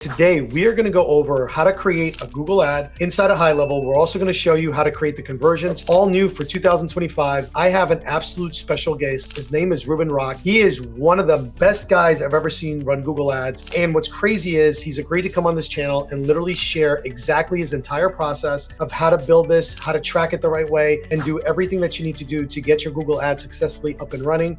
Today, we are going to go over how to create a Google ad inside of GoHighLevel. We're also going to show you how to create the conversions, all new for 2025. I have an absolute special guest. His name is Ruben Rock. He is one of the best guys I've ever seen run Google ads. And what's crazy is he's agreed to come on this channel and literally share exactly his entire process of how to build this, how to track it the right way, and do everything that you need to do to get your Google ad successfully up and running.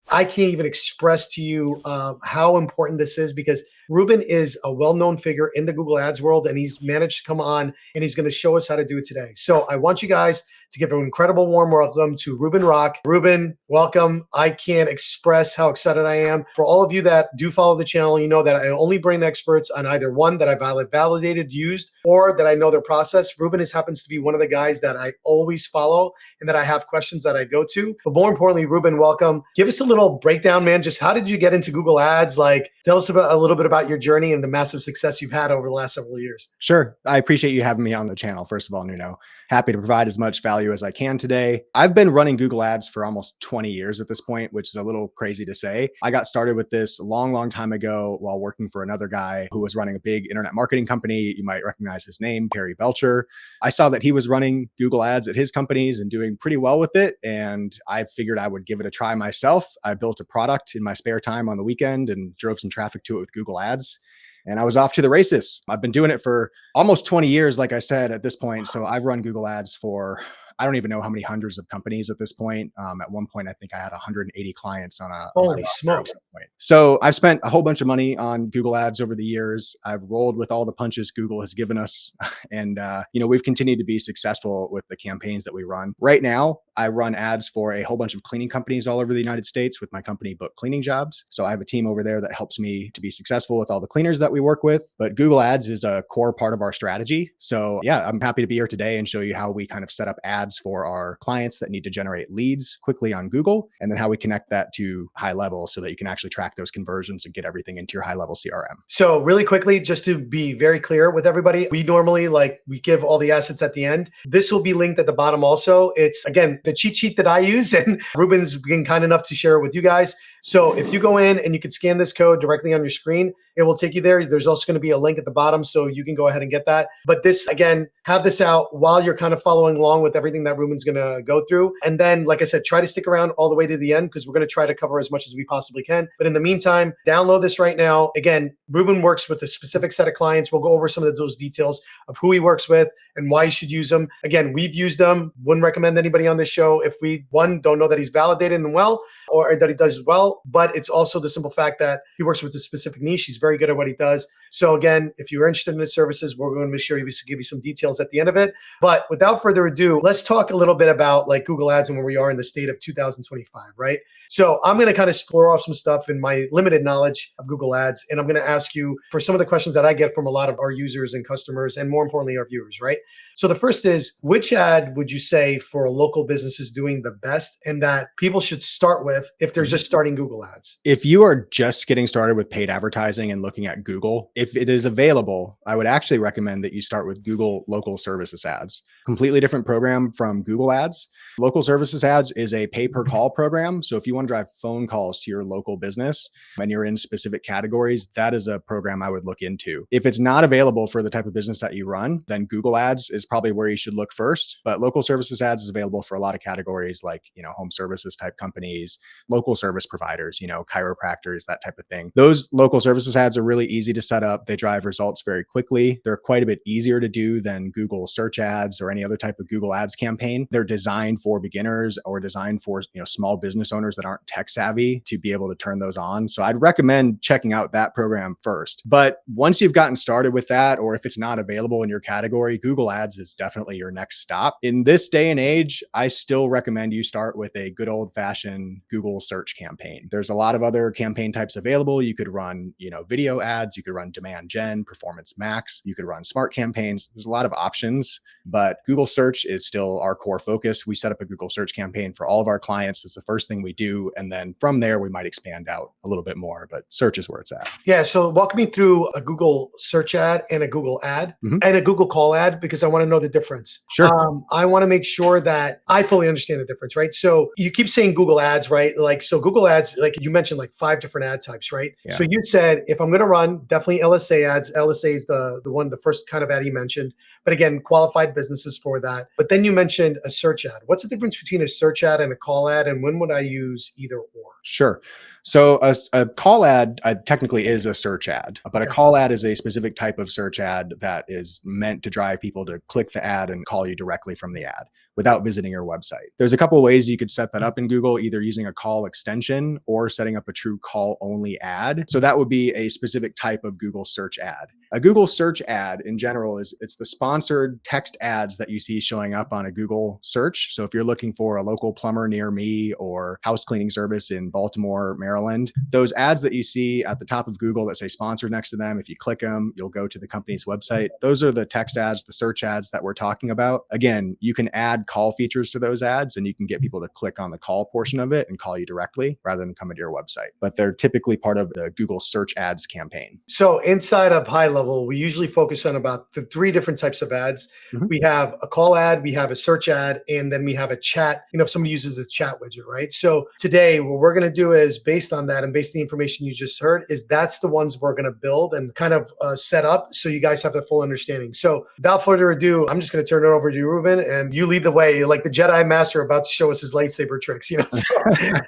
I can't even express to you how important this is because Ruben is a well-known figure in the Google Ads world, and he's managed to come on and he's going to show us how to do it today. So I want you guys to give an incredible warm welcome to Ruben Rock. Ruben, welcome. I can't express how excited I am. For all of you that do follow the channel, you know that I only bring experts on either one that I've validated, used, or that I know their process. Ruben happens to be one of the guys that I always follow and that I have questions that I go to. But more importantly, Ruben, welcome. Give us a little breakdown, man. Just how did you get into Google Ads? Like, tell us about a little bit about your journey and the massive success you've had over the last several years. Sure. I appreciate you having me on the channel. First of all, Nuno, happy to provide as much value as I can today. I've been running Google Ads for almost 20 years at this point, which is a little crazy to say. I got started with this a long time ago while working for another guy who was running a big internet marketing company. You might recognize his name, Perry Belcher. I saw that he was running Google Ads at his companies and doing pretty well with it. And I figured I would give it a try myself. I built a product in my spare time on the weekend and drove some traffic to it with Google Ads. And I was off to the races. I've been doing it for almost 20 years, like I said, at this point. So I've run Google Ads for, I don't even know how many hundreds of companies at this point. At one point, I think I had 180 clients on a Holy smokes. So I've spent a whole bunch of money on Google Ads over the years. I've rolled with all the punches Google has given us. And, we've continued to be successful with the campaigns that we run. Right now, I run ads for a whole bunch of cleaning companies all over the United States with my company, Book Cleaning Jobs. So I have a team over there that helps me to be successful with all the cleaners that we work with. But Google Ads is a core part of our strategy. So yeah, I'm happy to be here today and show you how we kind of set up ads for our clients that need to generate leads quickly on Google, and then how we connect that to GoHighLevel so that you can actually track those conversions and get everything into your GoHighLevel CRM. So really quickly, just to be very clear with everybody, we normally we give all the assets at the end. This will be linked at the bottom also. It's, again, the cheat sheet that I use, and Ruben's been kind enough to share it with you guys. So if you go in and you can scan this code directly on your screen, it will take you there. There's also going to be a link at the bottom, so you can go ahead and get that. But this, again, have this out while you're kind of following along with everything that Ruben's going to go through. And then, like I said, try to stick around all the way to the end because we're going to try to cover as much as we possibly can. But in the meantime, download this right now. Again, Ruben works with a specific set of clients. We'll go over some of those details of who he works with and why you should use them. Again, we've used them. Wouldn't recommend anybody on this show if we, one, don't know that he's validated and well, or that he does well. But it's also the simple fact that he works with a specific niche. He's very good at what he does. So again, if you're interested in his services, we're going to be sure we give you some details at the end of it. But without further ado, let's talk a little bit about Google Ads and where we are in the state of 2025, right? So I'm going to kind of explore off some stuff in my limited knowledge of Google Ads. And I'm going to ask you for some of the questions that I get from a lot of our users and customers, and more importantly, our viewers, right? So the first is, which ad would you say for a local business is doing the best and that people should start with if they're just starting Google Ads? If you are just getting started with paid advertising and looking at Google, if it is available, I would actually recommend that you start with Google Local Services Ads. Completely different program from Google Ads. Local Services Ads is a pay per call program. So if you want to drive phone calls to your local business and you're in specific categories, that is a program I would look into. If it's not available for the type of business that you run, then Google Ads is probably where you should look first. But Local Services Ads is available for a lot of categories like, home services type companies, local service providers, chiropractors, that type of thing. Those local services ads are really easy to set up. They drive results very quickly. They're quite a bit easier to do than Google search ads or any other type of Google Ads campaign. They're designed for beginners or designed for, small business owners that aren't tech savvy to be able to turn those on. So I'd recommend checking out that program first. But once you've gotten started with that, or if it's not available in your category, Google Ads is definitely your next stop. In this day and age, I still recommend you start with a good old fashioned Google search campaign. There's a lot of other campaign types available. You could run, video ads, you could run demand gen, performance max, you could run smart campaigns. There's a lot of options, but Google search is still our core focus. We set up a Google search campaign for all of our clients. It's the first thing we do. And then from there, we might expand out a little bit more, but search is where it's at. Yeah. So walk me through a Google search ad and a Google ad and a Google call ad, because I want to know the difference. Sure. I want to make sure that I fully understand the difference, right? So you keep saying Google ads, right? Like, so Google ads, like you mentioned, like 5 different ad types, right? Yeah. So you said, if I'm going to run, definitely LSA ads. LSA is the first kind of ad you mentioned. But again, qualified businesses for that. But then you mentioned a search ad. What's the difference between a search ad and a call ad? And when would I use either or? Sure. So a call ad technically is a search ad, but a call ad is a specific type of search ad that is meant to drive people to click the ad and call you directly from the ad without visiting your website. There's a couple of ways you could set that up in Google, either using a call extension or setting up a true call only ad. So that would be a specific type of Google search ad. A Google search ad in general it's the sponsored text ads that you see showing up on a Google search. So if you're looking for a local plumber near me or house cleaning service in Baltimore, Maryland, those ads that you see at the top of Google that say sponsored next to them, if you click them, you'll go to the company's website. Those are the text ads, the search ads that we're talking about. Again, you can add call features to those ads and you can get people to click on the call portion of it and call you directly rather than come to your website. But they're typically part of the Google search ads campaign. So inside of GoHighLevel, we usually focus on about the 3 different types of ads. We have a call ad, we have a search ad, and then we have a chat. If somebody uses the chat widget, right? So today, what we're going to do is, based on that and based on the information you just heard, is that's the ones we're going to build and kind of set up so you guys have the full understanding. So without further ado, I'm just going to turn it over to you, Ruben, and you lead the way, like the Jedi Master about to show us his lightsaber tricks. So.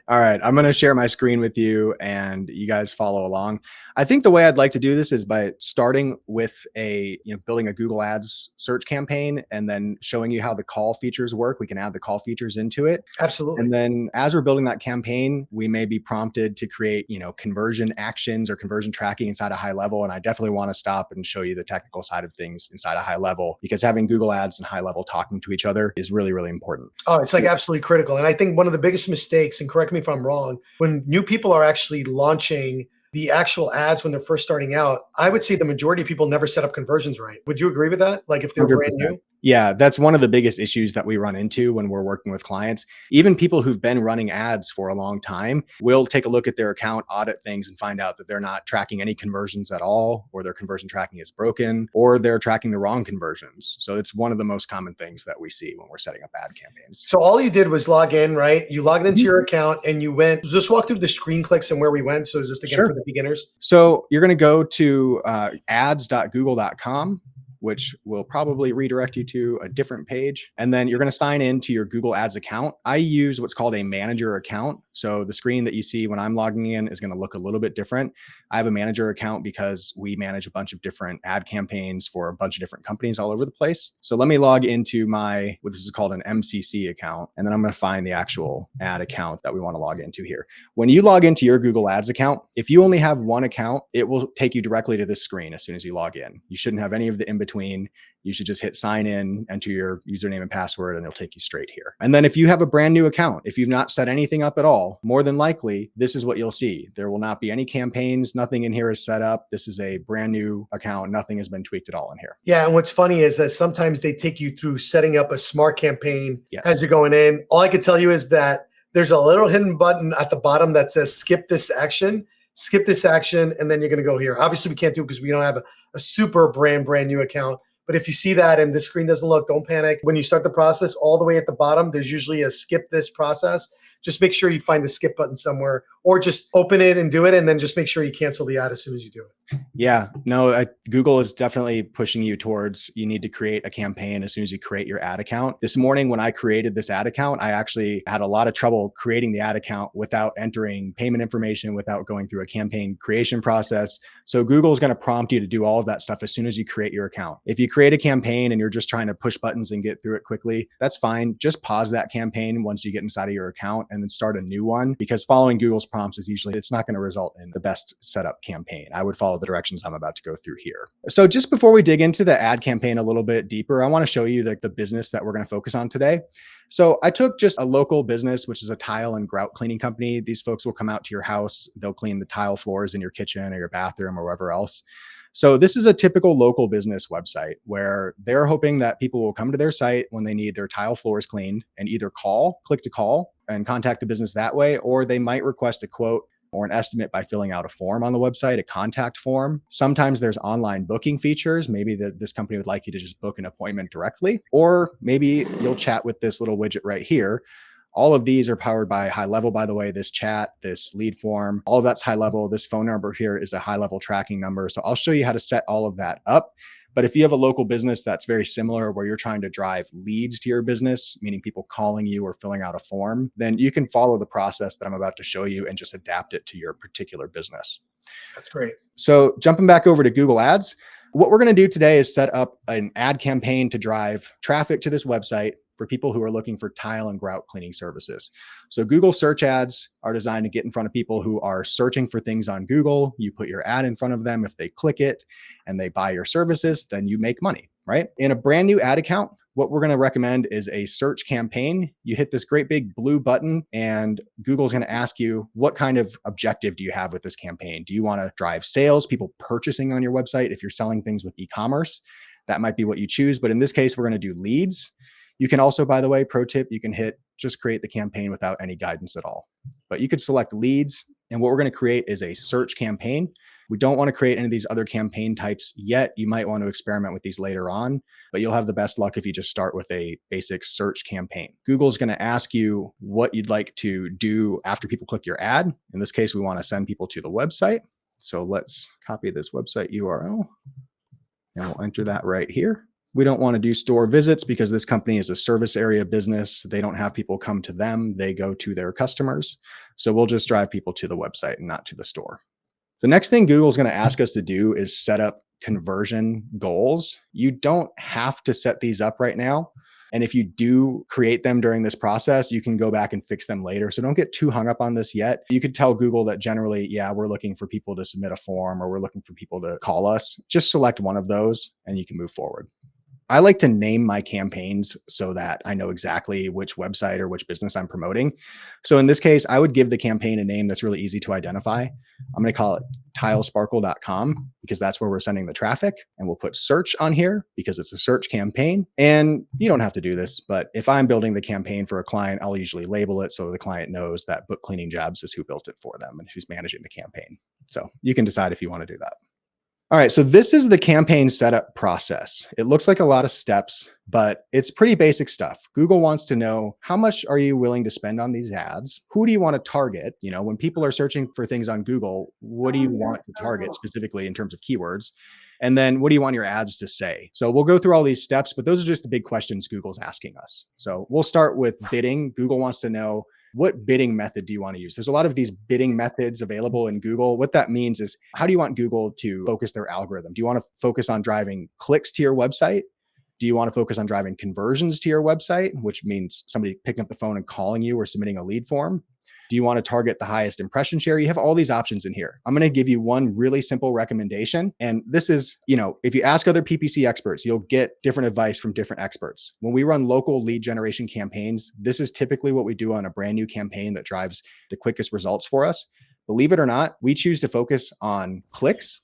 All right, I'm going to share my screen with you and you guys follow along. I think the way I'd like to do this is by starting with building a Google Ads search campaign and then showing you how the call features work. We can add the call features into it. Absolutely. And then as we're building that campaign, we may be prompted to create, conversion actions or conversion tracking inside of GoHighLevel. And I definitely want to stop and show you the technical side of things inside of GoHighLevel, because having Google Ads and GoHighLevel talking to each other is really, really important. Oh, it's like absolutely critical. And I think one of the biggest mistakes, and correct me if I'm wrong, when new people are actually launching the actual ads when they're first starting out, I would say the majority of people never set up conversions right. Would you agree with that? Like if they're 100%. brand new? Yeah, that's one of the biggest issues that we run into when we're working with clients. Even people who've been running ads for a long time will take a look at their account, audit things, and find out that they're not tracking any conversions at all, or their conversion tracking is broken, or they're tracking the wrong conversions. So it's one of the most common things that we see when we're setting up ad campaigns. So all you did was log in, right? You logged into your account and you went, just walk through the screen clicks and where we went. So just again for the beginners. So you're going to go to ads.google.com. which will probably redirect you to a different page. And then you're going to sign into your Google Ads account. I use what's called a manager account. So the screen that you see when I'm logging in is going to look a little bit different. I have a manager account because we manage a bunch of different ad campaigns for a bunch of different companies all over the place. So let me log into what this is called an MCC account. And then I'm going to find the actual ad account that we want to log into here. When you log into your Google Ads account, if you only have one account, it will take you directly to this screen as soon as you log in. You shouldn't have any of the in-between. You should just hit sign in, enter your username and password, and it'll take you straight here. And then if you have a brand new account, if you've not set anything up at all, more than likely, this is what you'll see. There will not be any campaigns. Nothing in here is set up. This is a brand new account. Nothing has been tweaked at all in here. Yeah. And what's funny is that sometimes they take you through setting up a smart campaign as you're going in. All I can tell you is that there's a little hidden button at the bottom that says skip this action, and then you're going to go here. Obviously, we can't do it because we don't have a super brand new account. But if you see that and the screen doesn't look, don't panic. When you start the process, all the way at the bottom, there's usually a skip this process. Just make sure you find the skip button somewhere, or just open it and do it. And then just make sure you cancel the ad as soon as you do it. Yeah, no, Google is definitely pushing you towards, you need to create a campaign as soon as you create your ad account. This morning, when I created this ad account, I actually had a lot of trouble creating the ad account without entering payment information, without going through a campaign creation process. So Google is going to prompt you to do all of that stuff as soon as you create your account. If you create a campaign and you're just trying to push buttons and get through it quickly, that's fine. Just pause that campaign once you get inside of your account and then start a new one, because following Google's prompts is usually, it's not going to result in the best setup campaign. I would follow the directions I'm about to go through here. So just before we dig into the ad campaign a little bit deeper, I want to show you the business that we're going to focus on today. So I took just a local business, which is a tile and grout cleaning company. These folks will come out to your house. They'll clean the tile floors in your kitchen or your bathroom or wherever else. So this is a typical local business website where they're hoping that people will come to their site when they need their tile floors cleaned and either click to call and contact the business that way, or they might request a quote or an estimate by filling out a form on the website, a contact form. Sometimes there's online booking features. Maybe this company would like you to just book an appointment directly, or maybe you'll chat with this little widget right here. All of these are powered by GoHighLevel, by the way. This chat, this lead form, all of that's GoHighLevel. This phone number here is a GoHighLevel tracking number. So I'll show you how to set all of that up. But if you have a local business that's very similar where you're trying to drive leads to your business, meaning people calling you or filling out a form, then you can follow the process that I'm about to show you and just adapt it to your particular business. That's great. So jumping back over to Google Ads, what we're going to do today is set up an ad campaign to drive traffic to this website for people who are looking for tile and grout cleaning services. So Google search ads are designed to get in front of people who are searching for things on Google. You put your ad in front of them. If they click it and they buy your services, then you make money, right? In a brand new ad account, what we're going to recommend is a search campaign. You hit this great big blue button and Google's going to ask you, what kind of objective do you have with this campaign? Do you want to drive sales, people purchasing on your website? If you're selling things with e-commerce, that might be what you choose. But in this case, we're going to do leads. You can also, by the way, pro tip, you can hit just create the campaign without any guidance at all. But you could select leads. And what we're going to create is a search campaign. We don't want to create any of these other campaign types yet. You might want to experiment with these later on, but you'll have the best luck if you just start with a basic search campaign. Google's going to ask you what you'd like to do after people click your ad. In this case, we want to send people to the website. So let's copy this website URL and we'll enter that right here. We don't want to do store visits because this company is a service area business. They don't have people come to them. They go to their customers. So we'll just drive people to the website and not to the store. The next thing Google's going to ask us to do is set up conversion goals. You don't have to set these up right now. And if you do create them during this process, you can go back and fix them later. So don't get too hung up on this yet. You could tell Google that generally, yeah, we're looking for people to submit a form or we're looking for people to call us. Just select one of those and you can move forward. I like to name my campaigns so that I know exactly which website or which business I'm promoting. So in this case, I would give the campaign a name that's really easy to identify. I'm going to call it tilesparkle.com because that's where we're sending the traffic. And we'll put search on here because it's a search campaign. And you don't have to do this, but if I'm building the campaign for a client, I'll usually label it so the client knows that Book Cleaning Jobs is who built it for them and who's managing the campaign. So you can decide if you want to do that. All right, so this is the campaign setup process. It looks like a lot of steps, but it's pretty basic stuff. Google wants to know, how much are you willing to spend on these ads? Who do you want to target? You know, when people are searching for things on Google, what do you want to target specifically in terms of keywords? And then what do you want your ads to say? So we'll go through all these steps, but those are just the big questions Google's asking us. So we'll start with bidding. Google wants to know, what bidding method do you want to use? There's a lot of these bidding methods available in Google. What that means is, how do you want Google to focus their algorithm? Do you want to focus on driving clicks to your website? Do you want to focus on driving conversions to your website, which means somebody picking up the phone and calling you or submitting a lead form? Do you want to target the highest impression share? You have all these options in here. I'm going to give you one really simple recommendation. And this is, you know, if you ask other PPC experts, you'll get different advice from different experts. When we run local lead generation campaigns, this is typically what we do on a brand new campaign that drives the quickest results for us. Believe it or not, we choose to focus on clicks,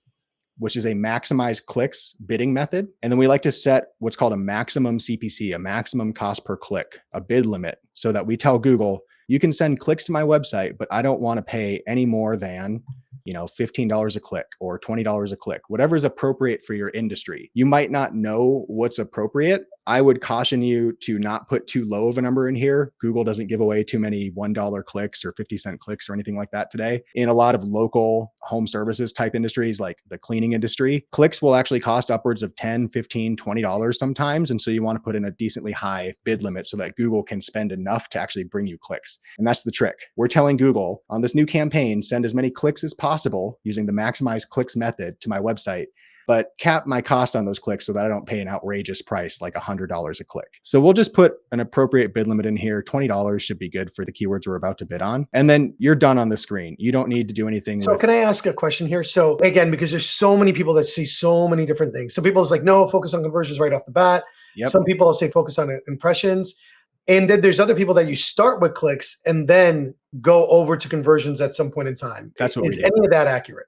which is a maximize clicks bidding method. And then we like to set what's called a maximum CPC, a maximum cost per click, a bid limit, so that we tell Google, you can send clicks to my website, but I don't want to pay any more than, you know, $15 a click or $20 a click, whatever is appropriate for your industry. You might not know what's appropriate. I would caution you to not put too low of a number in here. Google doesn't give away too many $1 clicks or 50-cent clicks or anything like that today. In a lot of local home services type industries, like the cleaning industry, clicks will actually cost upwards of $10, $15, $20 sometimes. And so you want to put in a decently high bid limit so that Google can spend enough to actually bring you clicks. And that's the trick. We're telling Google on this new campaign, send as many clicks as possible using the maximize clicks method to my website. but cap my cost on those clicks so that I don't pay an outrageous price like $100 a click. So we'll just put an appropriate bid limit in here. $20 should be good for the keywords we're about to bid on. And then you're done on the screen. You don't need to do anything So with. can I ask a question here? So again, because there's so many people that see so many different things. Some people is like, no, focus on conversions right off the bat. Yep. Some people say focus on impressions. And then there's other people that you start with clicks and then go over to conversions at some point in time. That's what is we do. any of that accurate?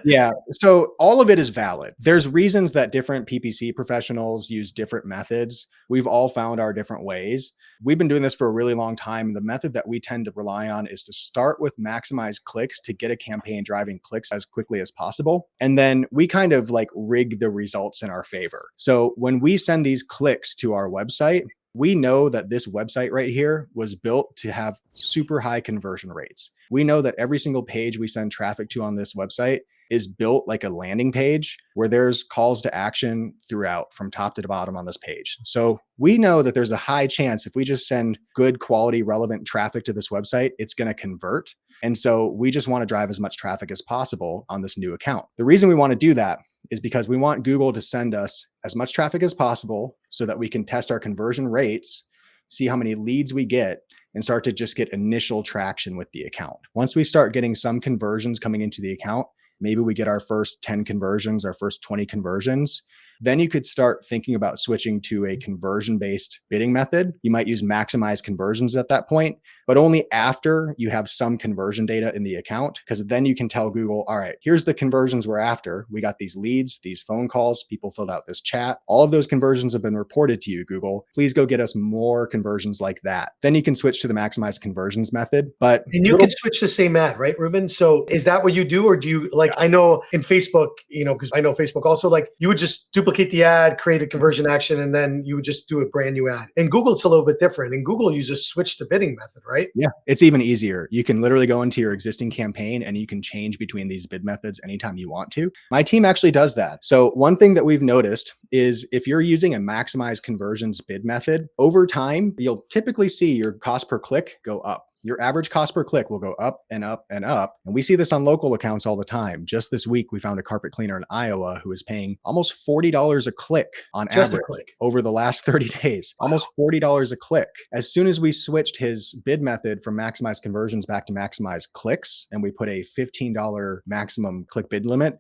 Yeah. So all of it is valid. There's reasons that different PPC professionals use different methods. We've all found our different ways. We've been doing this for a really long time. The method that we tend to rely on is to start with maximize clicks to get a campaign driving clicks as quickly as possible. And then we kind of like rig the results in our favor. So when we send these clicks to our website, we know that this website right here was built to have super high conversion rates. We know that every single page we send traffic to on this website is built like a landing page where there's calls to action throughout from top to bottom on this page. So we know that there's a high chance if we just send good quality, relevant traffic to this website, it's going to convert. And so we just want to drive as much traffic as possible on this new account. The reason we want to do that is because we want Google to send us as much traffic as possible so that we can test our conversion rates, see how many leads we get, and start to just get initial traction with the account. Once we start getting some conversions coming into the account, maybe we get our first 10 conversions, our first 20 conversions, then you could start thinking about switching to a conversion-based bidding method. You might use maximize conversions at that point, but only after you have some conversion data in the account, because then you can tell Google, all right, here's the conversions we're after. We got these leads, these phone calls, people filled out this chat. All of those conversions have been reported to you, Google. Please go get us more conversions like that. Then you can switch to the maximize conversions method. But and you can switch the same ad, right, Ruben? So is that what you do? Or do you like, I know in Facebook, because I know Facebook also, like you would just duplicate the ad, create a conversion action, and then you would just do a brand new ad. And Google, it's a little bit different. And Google uses switch to bidding method, right? Yeah, it's even easier. You can literally go into your existing campaign and you can change between these bid methods anytime you want to. My team actually does that. So one thing that we've noticed is if you're using a maximize conversions bid method, over time, you'll typically see your cost per click go up. Your average cost per click will go up and up and up. And we see this on local accounts all the time. Just this week, we found a carpet cleaner in Iowa who is paying almost $40 a click on average over the last 30 days, almost $40 a click. As soon as we switched his bid method from maximize conversions back to maximize clicks, and we put a $15 maximum click bid limit,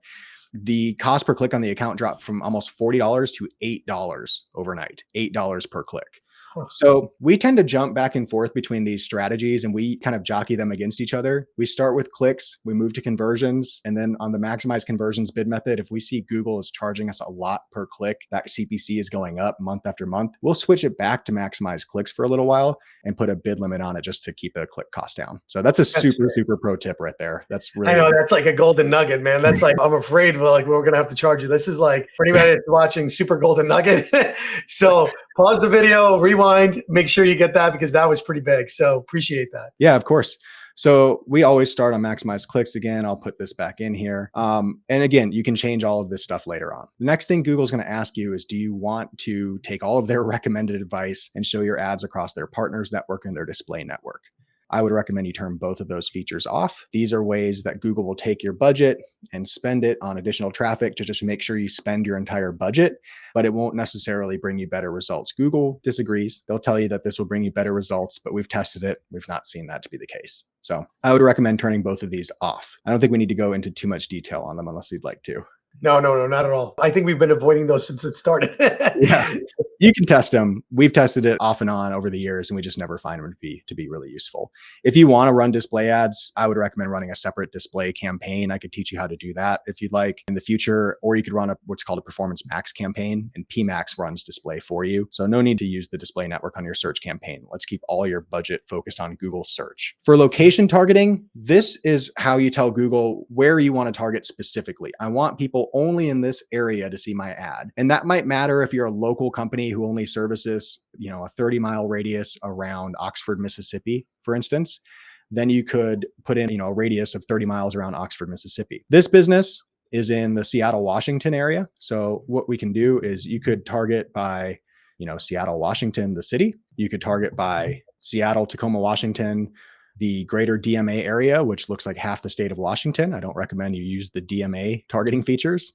the cost per click on the account dropped from almost $40 to $8 overnight, $8 per click. So we tend to jump back and forth between these strategies and we kind of jockey them against each other. We start with clicks, we move to conversions, and then on the maximize conversions bid method, if we see Google is charging us a lot per click, that CPC is going up month after month, we'll switch it back to maximize clicks for a little while and put a bid limit on it just to keep the click cost down. So that's a super pro tip right there. That's really, I know that's like a golden nugget, man. That's like, I'm afraid we're going to have to charge you. This is like, for anybody that's watching, super golden nugget. So pause the video, rewind, make sure you get that because that was pretty big. So appreciate that. Yeah, of course. So we always start on maximize clicks again. I'll put this back in here. And again, you can change all of this stuff later on. The next thing Google's going to ask you is, do you want to take all of their recommended advice and show your ads across their partners network and their display network? I would recommend you turn both of those features off. These are ways that Google will take your budget and spend it on additional traffic to just make sure you spend your entire budget, but it won't necessarily bring you better results. Google disagrees. They'll tell you that this will bring you better results, but we've tested it. We've not seen that to be the case. So I would recommend turning both of these off. I don't think we need to go into too much detail on them unless you'd like to. No, not at all. I think we've been avoiding those since it started. Yeah, you can test them. We've tested it off and on over the years, and we just never find them to be really useful. If you want to run display ads, I would recommend running a separate display campaign. I could teach you how to do that if you'd like in the future, or you could run what's called a performance max campaign, and PMax runs display for you. So no need to use the display network on your search campaign. Let's keep all your budget focused on Google search. For location targeting, this is how you tell Google where you want to target specifically. I want people only in this area to see my ad. And that might matter if you're a local company who only services, a 30-mile radius around Oxford, Mississippi, for instance. Then you could put in, a radius of 30 miles around Oxford, Mississippi. This business is in the Seattle, Washington area. So what we can do is you could target by, Seattle, Washington, the city. You could target by Seattle, Tacoma, Washington, the greater DMA area, which looks like half the state of Washington. I don't recommend you use the DMA targeting features.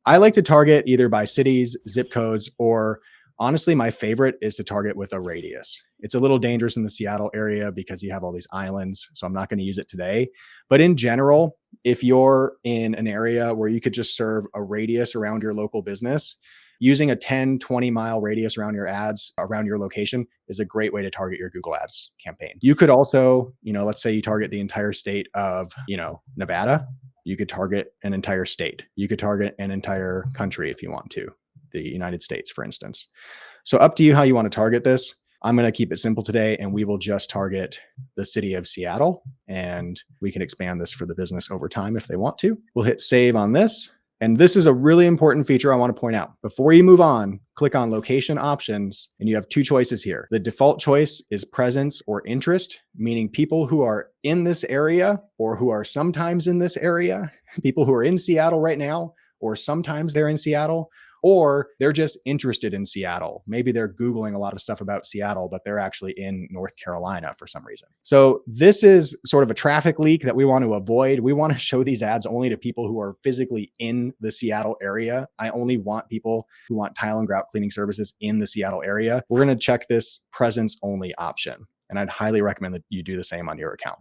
I like to target either by cities, zip codes, or honestly, my favorite is to target with a radius. It's a little dangerous in the Seattle area because you have all these islands, so I'm not going to use it today. But in general, if you're in an area where you could just serve a radius around your local business, using a 10, 20 mile radius around your ads around your location is a great way to target your Google Ads campaign. You could also, let's say you target the entire state of, Nevada. You could target an entire state. You could target an entire country if you want to, the United States, for instance. So up to you how you want to target this. I'm going to keep it simple today, and we will just target the city of Seattle, and we can expand this for the business over time if they want to. We'll hit save on this. And this is a really important feature I want to point out. Before you move on, click on location options, and you have two choices here. The default choice is presence or interest, meaning people who are in this area or who are sometimes in this area, people who are in Seattle right now, or sometimes they're in Seattle, or they're just interested in Seattle. Maybe they're Googling a lot of stuff about Seattle, but they're actually in North Carolina for some reason. So this is sort of a traffic leak that we want to avoid. We want to show these ads only to people who are physically in the Seattle area. I only want people who want tile and grout cleaning services in the Seattle area. We're going to check this presence only option, and I'd highly recommend that you do the same on your account.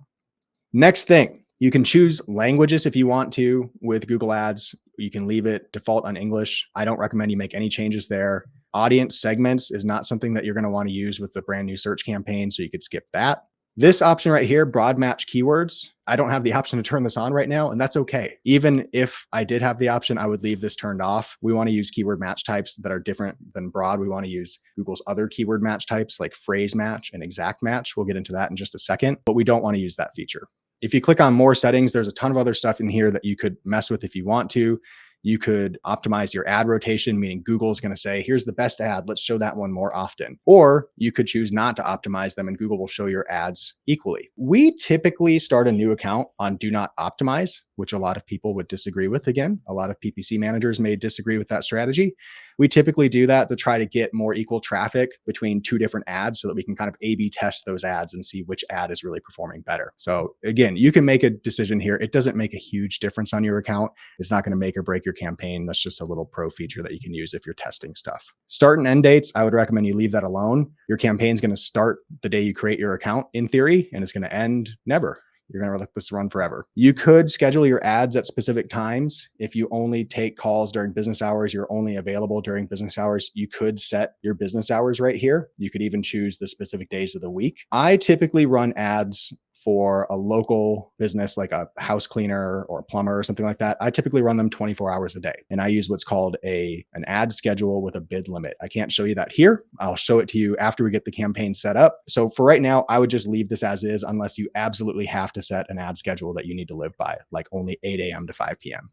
Next thing, you can choose languages if you want to with Google Ads. You can leave it default on English. I don't recommend you make any changes there. Audience segments is not something that you're going to want to use with the brand new search campaign, so you could skip that. This option right here, broad match keywords, I don't have the option to turn this on right now, and that's okay. Even if I did have the option, I would leave this turned off. We want to use keyword match types that are different than broad. We want to use Google's other keyword match types like phrase match and exact match. We'll get into that in just a second, but we don't want to use that feature. If you click on more settings, there's a ton of other stuff in here that you could mess with if you want to. You could optimize your ad rotation, meaning Google is going to say, here's the best ad. Let's show that one more often. Or you could choose not to optimize them and Google will show your ads equally. We typically start a new account on do not optimize, which a lot of people would disagree with. Again, a lot of PPC managers may disagree with that strategy. We typically do that to try to get more equal traffic between two different ads so that we can kind of A/B test those ads and see which ad is really performing better. So again, you can make a decision here. It doesn't make a huge difference on your account. It's not going to make or break your campaign. That's just a little pro feature that you can use if you're testing stuff. Start and end dates, I would recommend you leave that alone. Your campaign is going to start the day you create your account in theory, and it's going to end never. You're going to let this run forever. You could schedule your ads at specific times. If you only take calls during business hours, you're only available during business hours, you could set your business hours right here. You could even choose the specific days of the week. I typically run ads for a local business like a house cleaner or a plumber or something like that. I typically run them 24 hours a day. And I use what's called an ad schedule with a bid limit. I can't show you that here. I'll show it to you after we get the campaign set up. So for right now, I would just leave this as is unless you absolutely have to set an ad schedule that you need to live by, like only 8 a.m. to 5 p.m.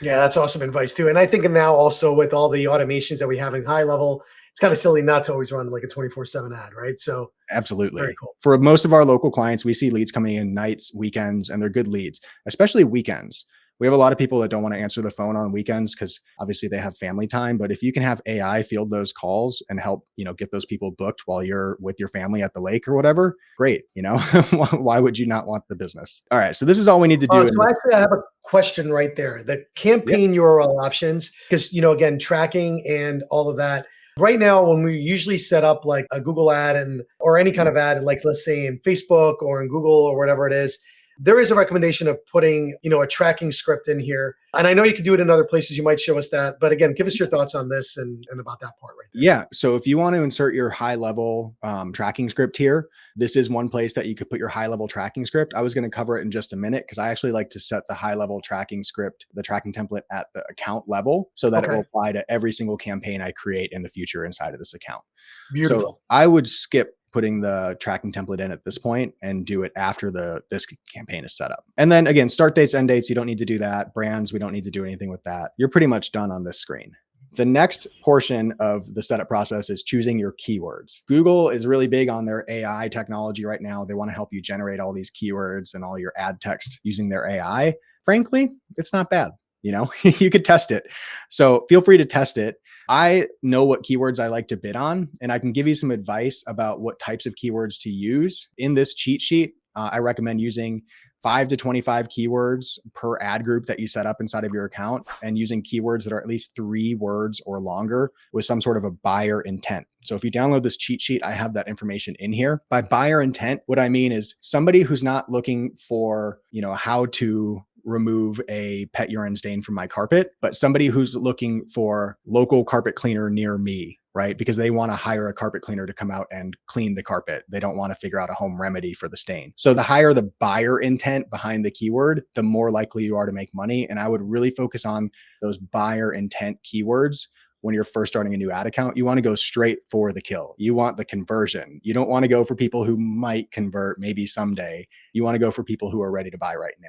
Yeah, that's awesome advice too. And I think now also with all the automations that we have in high level, it's kind of silly not to always run like a 24/7 ad, right? So absolutely. very cool. For most of our local clients, we see leads coming in nights, weekends, and they're good leads, especially weekends. We have a lot of people that don't want to answer the phone on weekends because obviously they have family time. But if you can have AI field those calls and help, get those people booked while you're with your family at the lake or whatever, great. Why would you not want the business? All right. So this is all we need to do. So actually, I have a question right there. The campaign URL options, because again, tracking and all of that. Right now, when we usually set up like a Google ad or any kind of ad, like let's say in Facebook or in Google or whatever it is, there is a recommendation of putting, a tracking script in here. And I know you can do it in other places. You might show us that. But again, give us your thoughts on this and about that part right there. Yeah. So if you want to insert your high level tracking script here, this is one place that you could put your high level tracking script. I was going to cover it in just a minute because I actually like to set the high level tracking script, the tracking template at the account level so that it will apply to every single campaign I create in the future inside of this account. Beautiful. So I would skip putting the tracking template in at this point and do it after this campaign is set up. And then again, start dates, end dates, you don't need to do that. Brands, we don't need to do anything with that. You're pretty much done on this screen. The next portion of the setup process is choosing your keywords. Google is really big on their AI technology right now. They want to help you generate all these keywords and all your ad text using their AI. Frankly, it's not bad. You could test it. So feel free to test it. I know what keywords I like to bid on, and I can give you some advice about what types of keywords to use. In this cheat sheet, I recommend using 5 to 25 keywords per ad group that you set up inside of your account, and using keywords that are at least 3 words or longer with some sort of a buyer intent. So if you download this cheat sheet, I have that information in here. By buyer intent, what I mean is somebody who's not looking for, how to remove a pet urine stain from my carpet, but somebody who's looking for local carpet cleaner near me, right? Because they want to hire a carpet cleaner to come out and clean the carpet. They don't want to figure out a home remedy for the stain. So the higher the buyer intent behind the keyword, the more likely you are to make money. And I would really focus on those buyer intent keywords. When you're first starting a new ad account, you want to go straight for the kill. You want the conversion. You don't want to go for people who might convert maybe someday. You want to go for people who are ready to buy right now.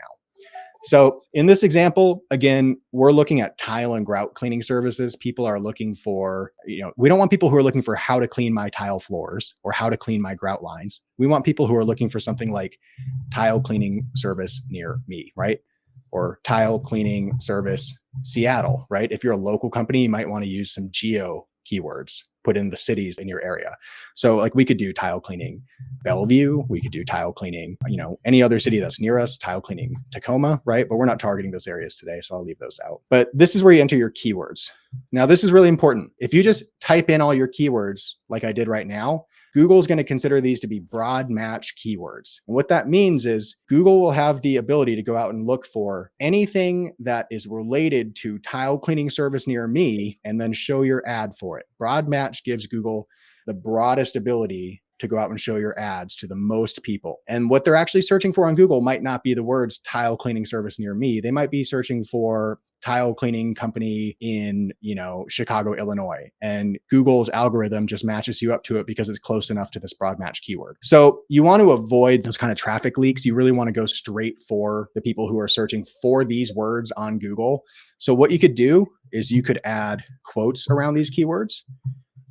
So in this example, again, we're looking at tile and grout cleaning services. People are looking for, we don't want people who are looking for how to clean my tile floors or how to clean my grout lines. We want people who are looking for something like tile cleaning service near me, right? Or tile cleaning service Seattle, right? If you're a local company, you might want to use some geo keywords, put in the cities in your area. So like we could do tile cleaning Bellevue, we could do tile cleaning, any other city that's near us, tile cleaning Tacoma, right? But we're not targeting those areas today, so I'll leave those out. But this is where you enter your keywords. Now, this is really important. If you just type in all your keywords like I did right now, Google is going to consider these to be broad match keywords. And what that means is Google will have the ability to go out and look for anything that is related to tile cleaning service near me and then show your ad for it. Broad match gives Google the broadest ability to go out and show your ads to the most people. And what they're actually searching for on Google might not be the words tile cleaning service near me. They might be searching for tile cleaning company in, Chicago, Illinois. And Google's algorithm just matches you up to it because it's close enough to this broad match keyword. So you want to avoid those kind of traffic leaks. You really want to go straight for the people who are searching for these words on Google. So what you could do is you could add quotes around these keywords,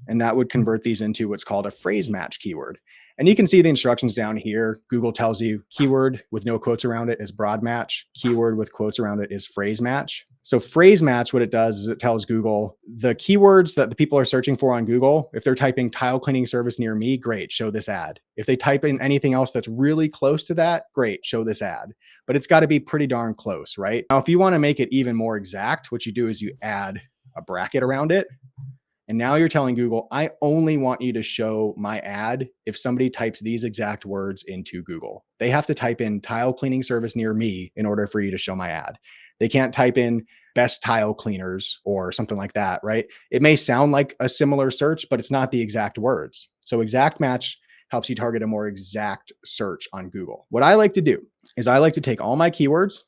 and that would convert these into what's called a phrase match keyword. And you can see the instructions down here. Google tells you keyword with no quotes around it is broad match. Keyword with quotes around it is phrase match. So phrase match, what it does is it tells Google the keywords that the people are searching for on Google. If they're typing tile cleaning service near me, great, show this ad. If they type in anything else that's really close to that, great, show this ad. But it's got to be pretty darn close, right? Now, if you want to make it even more exact, what you do is you add a bracket around it. And now you're telling Google, I only want you to show my ad if somebody types these exact words into Google. They have to type in tile cleaning service near me in order for you to show my ad. They can't type in best tile cleaners or something like that, right? It may sound like a similar search, but it's not the exact words. So exact match helps you target a more exact search on Google. What I like to do is I like to take all my keywords,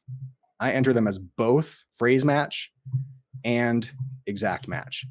I enter them as both phrase match and exact match.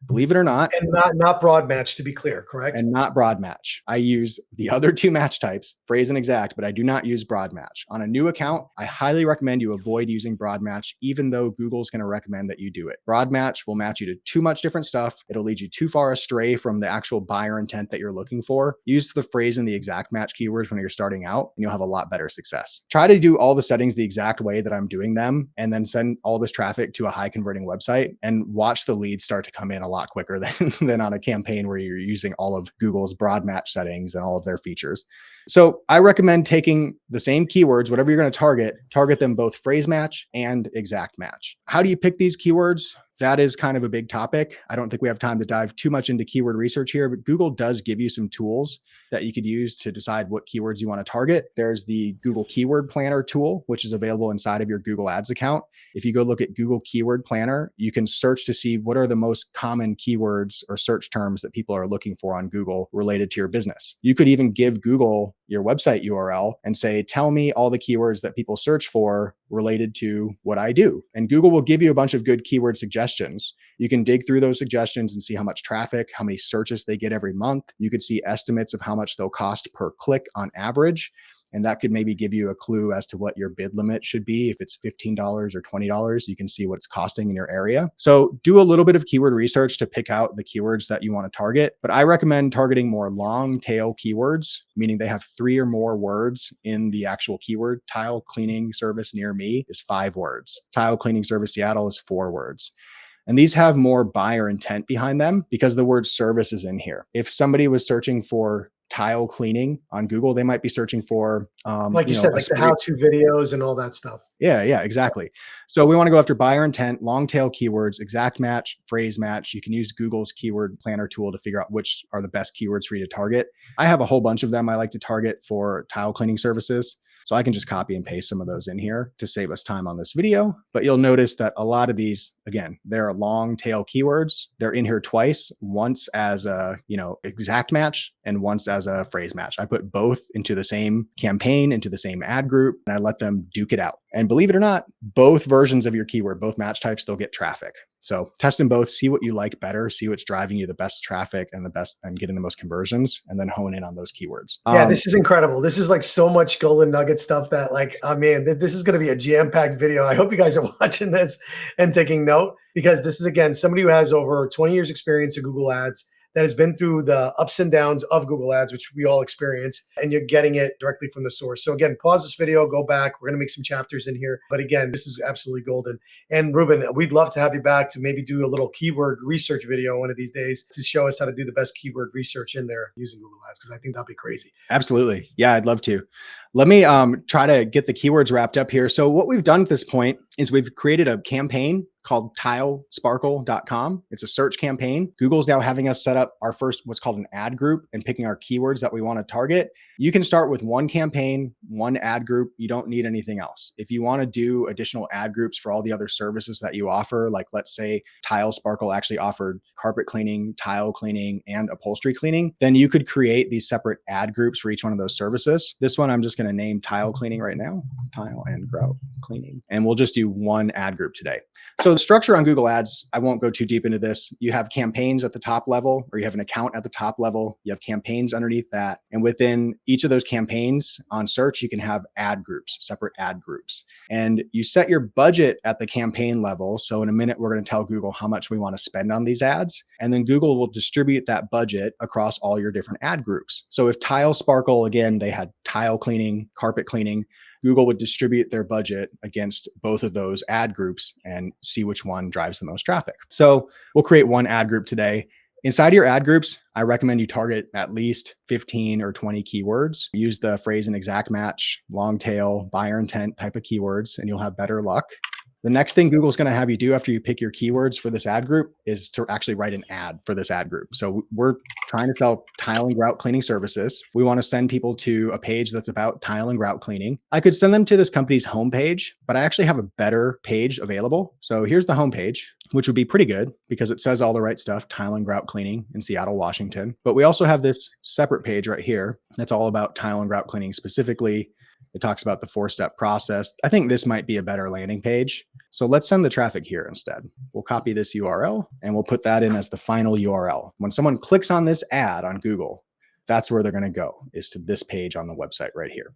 Believe it or not. And not broad match, to be clear, correct? And not broad match. I use the other two match types, phrase and exact, but I do not use broad match. On a new account, I highly recommend you avoid using broad match, even though Google's going to recommend that you do it. Broad match will match you to too much different stuff. It'll lead you too far astray from the actual buyer intent that you're looking for. Use the phrase and the exact match keywords when you're starting out, and you'll have a lot better success. Try to do all the settings the exact way that I'm doing them, and then send all this traffic to a high converting website and watch the leads start to come in a lot quicker than on a campaign where you're using all of Google's broad match settings and all of their features. So I recommend taking the same keywords, whatever you're going to target them both phrase match and exact match. How do you pick these keywords? That is kind of a big topic. I don't think we have time to dive too much into keyword research here, but Google does give you some tools that you could use to decide what keywords you want to target. There's the Google Keyword Planner tool, which is available inside of your Google Ads account. If you go look at Google Keyword Planner, you can search to see what are the most common keywords or search terms that people are looking for on Google related to your business. You could even give Google your website URL and say, tell me all the keywords that people search for related to what I do. And Google will give you a bunch of good keyword suggestions. You can dig through those suggestions and see how much traffic, how many searches they get every month. You could see estimates of how much they'll cost per click on average. And that could maybe give you a clue as to what your bid limit should be. If it's $15 or $20, you can see what it's costing in your area. So do a little bit of keyword research to pick out the keywords that you want to target. But I recommend targeting more long tail keywords, meaning they have 3 or more words in the actual keyword. Tile cleaning service near me is 5 words. Tile cleaning service Seattle is 4 words. And these have more buyer intent behind them because the word service is in here. If somebody was searching for tile cleaning on Google, they might be searching for, Like you said, like the how-to videos and all that stuff. yeah, exactly. So we want to go after buyer intent, long tail keywords, exact match, phrase match. You can use Google's keyword planner tool to figure out which are the best keywords for you to target. I have a whole bunch of them I like to target for tile cleaning services. So I can just copy and paste some of those in here to save us time on this video. But you'll notice that a lot of these, again, they're long tail keywords. They're in here twice, once as a, exact match and once as a phrase match. I put both into the same campaign, into the same ad group, and I let them duke it out. And believe it or not, both versions of your keyword, both match types, they'll get traffic. So test them both, see what you like better, see what's driving you the best traffic and getting the most conversions, and then hone in on those keywords. Yeah, this is incredible. This is like so much golden nugget stuff that like, man, this is going to be a jam-packed video. I hope you guys are watching this and taking note, because this is, again, somebody who has over 20 years experience in Google Ads, that has been through the ups and downs of Google Ads, which we all experience, and you're getting it directly from the source. So again, pause this video, go back. We're going to make some chapters in here. But again, this is absolutely golden. And Ruben, we'd love to have you back to maybe do a little keyword research video one of these days to show us how to do the best keyword research in there using Google Ads, because I think that'd be crazy. Absolutely. Yeah, I'd love to. Let me try to get the keywords wrapped up here. So what we've done at this point is we've created a campaign called tilesparkle.com. It's a search campaign. Google's now having us set up our first, what's called an ad group, and picking our keywords that we want to target. You can start with one campaign, one ad group. You don't need anything else. If you want to do additional ad groups for all the other services that you offer, like let's say Tile Sparkle actually offered carpet cleaning, tile cleaning, and upholstery cleaning, then you could create these separate ad groups for each one of those services. This one, I'm just going to name tile cleaning right now, tile and grout cleaning, and we'll just do one ad group today. So the structure on Google Ads, I won't go too deep into this. You have campaigns at the top level, or you have an account at the top level. You have campaigns underneath that. And within each of those campaigns on search, you can have ad groups, separate ad groups. And you set your budget at the campaign level. So in a minute, we're going to tell Google how much we want to spend on these ads. And then Google will distribute that budget across all your different ad groups. So if Tile Sparkle, again, they had tile cleaning, carpet cleaning, Google would distribute their budget against both of those ad groups and see which one drives the most traffic. So we'll create one ad group today. Inside of your ad groups, I recommend you target at least 15 or 20 keywords. Use the phrase and exact match, long tail, buyer intent type of keywords, and you'll have better luck. The next thing Google's going to have you do after you pick your keywords for this ad group is to actually write an ad for this ad group. So we're trying to sell tile and grout cleaning services. We want to send people to a page that's about tile and grout cleaning. I could send them to this company's homepage, but I actually have a better page available. So here's the homepage, which would be pretty good because it says all the right stuff, tile and grout cleaning in Seattle, Washington. But we also have this separate page right here that's all about tile and grout cleaning specifically. It talks about the 4-step process. I think this might be a better landing page. So let's send the traffic here instead. We'll copy this URL and we'll put that in as the final URL. When someone clicks on this ad on Google, that's where they're going to go, is to this page on the website right here.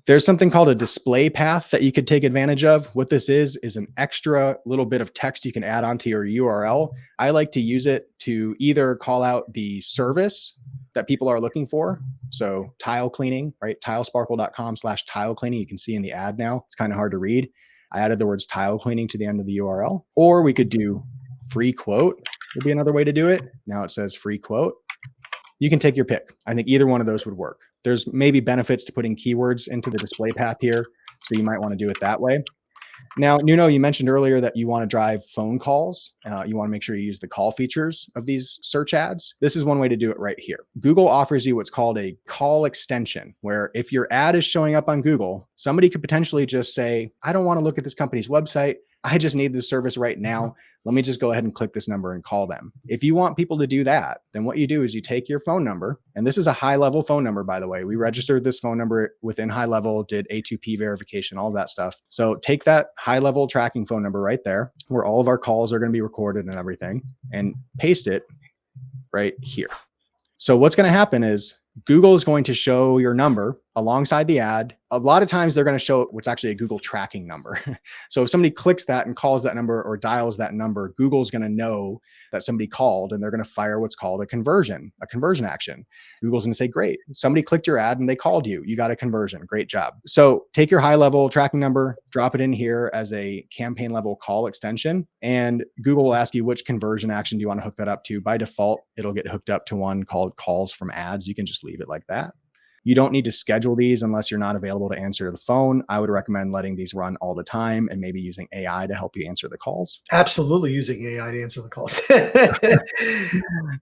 There's something called a display path that you could take advantage of. What this is an extra little bit of text you can add onto your URL. I like to use it to either call out the service that people are looking for. So tile cleaning, right? Tilesparkle.com/tile cleaning. You can see in the ad now, it's kind of hard to read. I added the words tile cleaning to the end of the URL, or we could do free quote would be another way to do it. Now it says free quote. You can take your pick. I think either one of those would work. There's maybe benefits to putting keywords into the display path here. So you might want to do it that way. Now, Nuno, you mentioned earlier that you want to drive phone calls. You want to make sure you use the call features of these search ads. This is one way to do it right here. Google offers you what's called a call extension, where if your ad is showing up on Google, somebody could potentially just say, I don't want to look at this company's website. I just need this service right now. Let me just go ahead and click this number and call them. If you want people to do that, then what you do is you take your phone number, and this is a high-level phone number, by the way. We registered this phone number within HighLevel, did A2P verification, all of that stuff. So take that high-level tracking phone number right there, where all of our calls are going to be recorded and everything, and paste it right here. So what's going to happen is Google is going to show your number alongside the ad. A lot of times they're going to show what's actually a Google tracking number. So if somebody clicks that and calls that number or dials that number, Google's going to know that somebody called, and they're going to fire what's called a conversion action. Google's going to say, great, somebody clicked your ad and they called you. You got a conversion. Great job. So take your high-level tracking number, drop it in here as a campaign level call extension, and Google will ask you which conversion action do you want to hook that up to. By default, it'll get hooked up to one called calls from ads. You can just leave leave it like that. You don't need to schedule these unless you're not available to answer the phone. I would recommend letting these run all the time and maybe using AI to help you answer the calls. Absolutely using AI to answer the calls.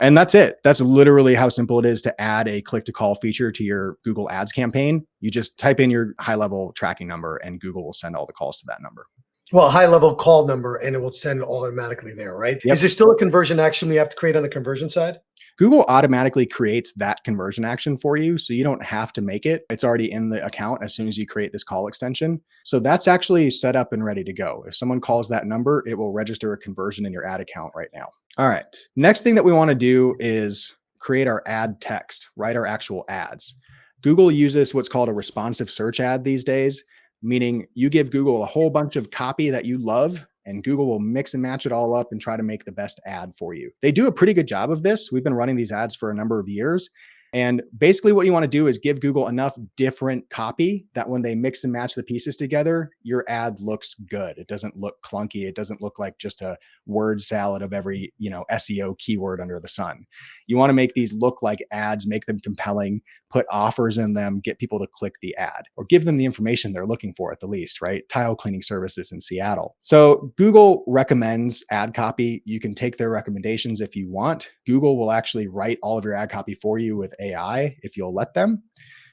And that's it. That's literally how simple it is to add a click to call feature to your Google Ads campaign. You just type in your high level tracking number and Google will send all the calls to that number. Well, high level call number, and it will send automatically there, right? Yep. Is there still a conversion action we have to create on the conversion side? Google automatically creates that conversion action for you. So you don't have to make it. It's already in the account as soon as you create this call extension. So that's actually set up and ready to go. If someone calls that number, it will register a conversion in your ad account right now. All right. Next thing that we want to do is create our ad text, write our actual ads. Google uses what's called a responsive search ad these days, meaning you give Google a whole bunch of copy that you love, and Google will mix and match it all up and try to make the best ad for you. They do a pretty good job of this. We've been running these ads for a number of years. And basically what you want to do is give Google enough different copy that when they mix and match the pieces together, your ad looks good. It doesn't look clunky. It doesn't look like just a word salad of every, SEO keyword under the sun. You want to make these look like ads, make them compelling, put offers in them, get people to click the ad or give them the information they're looking for at the least, right? Tile cleaning services in Seattle. So Google recommends ad copy. You can take their recommendations if you want. Google will actually write all of your ad copy for you with AI if you'll let them.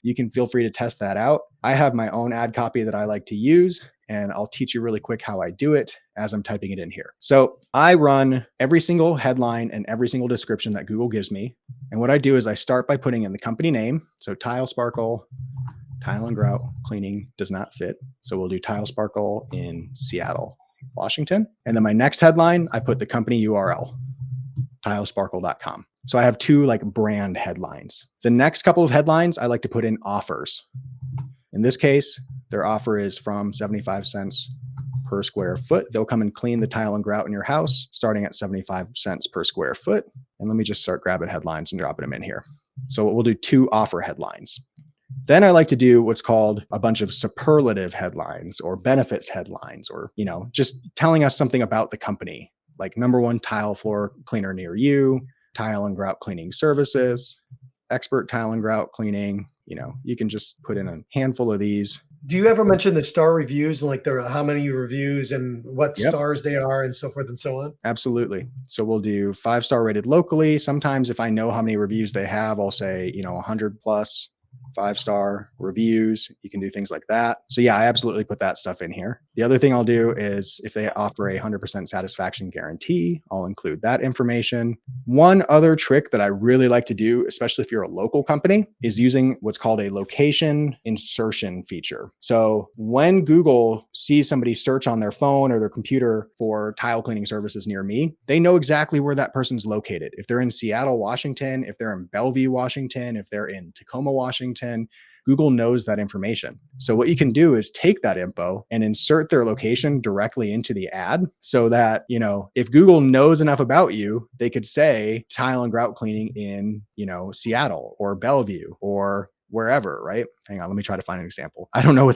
You can feel free to test that out. I have my own ad copy that I like to use, and I'll teach you really quick how I do it as I'm typing it in here. So I run every single headline and every single description that Google gives me. And what I do is I start by putting in the company name. So Tile Sparkle, Tile and Grout Cleaning does not fit. So we'll do Tile Sparkle in Seattle, Washington. And then my next headline, I put the company URL, tilesparkle.com. So I have two like brand headlines. The next couple of headlines, I like to put in offers. In this case, their offer is from 75 cents per square foot. They'll come and clean the tile and grout in your house starting at 75 cents per square foot. And let me just start grabbing headlines and dropping them in here. So we'll do two offer headlines. Then I like to do what's called a bunch of superlative headlines or benefits headlines, or, just telling us something about the company, like #1 tile floor cleaner near you, tile and grout cleaning services, expert tile and grout cleaning. You can just put in a handful of these. Do you ever mention the star reviews and like how many reviews and what stars they are and so forth and so on? Absolutely. So we'll do 5-star rated locally. Sometimes if I know how many reviews they have, I'll say, 100 plus 5-star reviews. You can do things like that. So yeah, I absolutely put that stuff in here. The other thing I'll do is if they offer a 100% satisfaction guarantee, I'll include that information. One other trick that I really like to do, especially if you're a local company, is using what's called a location insertion feature. So when Google sees somebody search on their phone or their computer for tile cleaning services near me, they know exactly where that person's located. If they're in Seattle, Washington, if they're in Bellevue, Washington, if they're in Tacoma, Washington, Google knows that information. So what you can do is take that info and insert their location directly into the ad so that, if Google knows enough about you, they could say tile and grout cleaning in, Seattle or Bellevue or wherever, right? Hang on, let me try to find an example. I don't know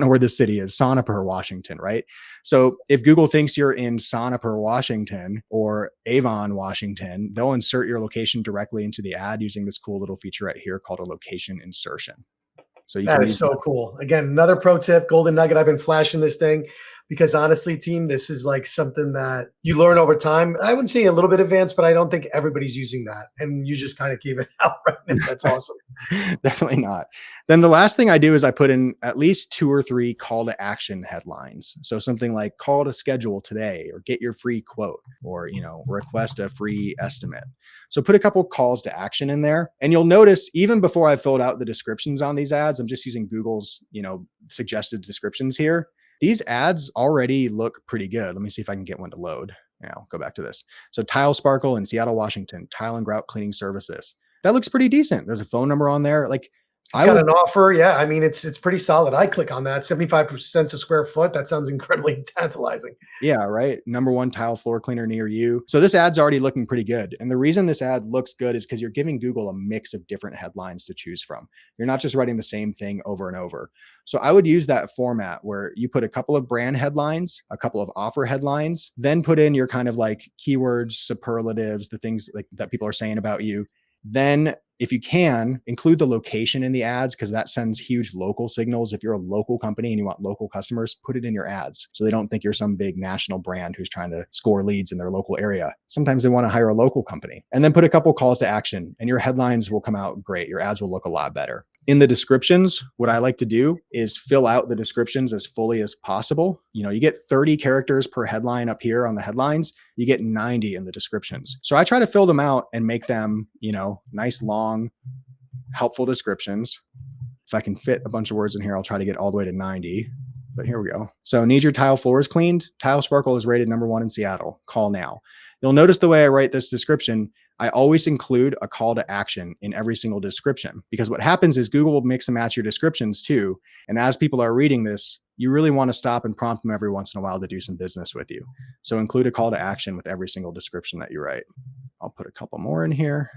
where this city is, Sonneper, Washington, right? So if Google thinks you're in Sonneper, Washington or Avon, Washington, they'll insert your location directly into the ad using this cool little feature right here called a location insertion. So that is so cool. Again, another pro tip, golden nugget. I've been flashing this thing because honestly, team, this is like something that you learn over time. I wouldn't say a little bit advanced, but I don't think everybody's using that. And you just kind of keep it out right now. That's awesome. Definitely not. Then the last thing I do is I put in at least 2 or 3 call to action headlines. So something like call to schedule today or get your free quote or, request a free estimate. So put a couple calls to action in there. And you'll notice even before I filled out the descriptions on these ads, I'm just using Google's, suggested descriptions here. These ads already look pretty good. Let me see if I can get one to load. Yeah, I'll go back to this. So Tile Sparkle in Seattle, Washington, tile and grout cleaning services. That looks pretty decent. There's a phone number on there. Like it's got an offer. Yeah. I mean, it's pretty solid. I click on that 75 cents a square foot. That sounds incredibly tantalizing. Yeah. Right. #1 tile floor cleaner near you. So this ad's already looking pretty good. And the reason this ad looks good is because you're giving Google a mix of different headlines to choose from. You're not just writing the same thing over and over. So I would use that format where you put a couple of brand headlines, a couple of offer headlines, then put in your kind of like keywords, superlatives, the things like that people are saying about you. Then if you can, include the location in the ads, because that sends huge local signals. If you're a local company and you want local customers, put it in your ads so they don't think you're some big national brand who's trying to score leads in their local area. Sometimes they want to hire a local company. And then put a couple calls to action and your headlines will come out great. Your ads will look a lot better. In the descriptions, what I like to do is fill out the descriptions as fully as possible. You get 30 characters per headline up here on the headlines. You get 90 in the descriptions. So I try to fill them out and make them, nice, long, helpful descriptions. If I can fit a bunch of words in here, I'll try to get all the way to 90. But here we go. So need your tile floors cleaned. Tile Sparkle is rated #1 in Seattle. Call now. You'll notice the way I write this description, I always include a call to action in every single description, because what happens is Google will mix and match your descriptions too. And as people are reading this, you really want to stop and prompt them every once in a while to do some business with you. So include a call to action with every single description that you write. I'll put a couple more in here.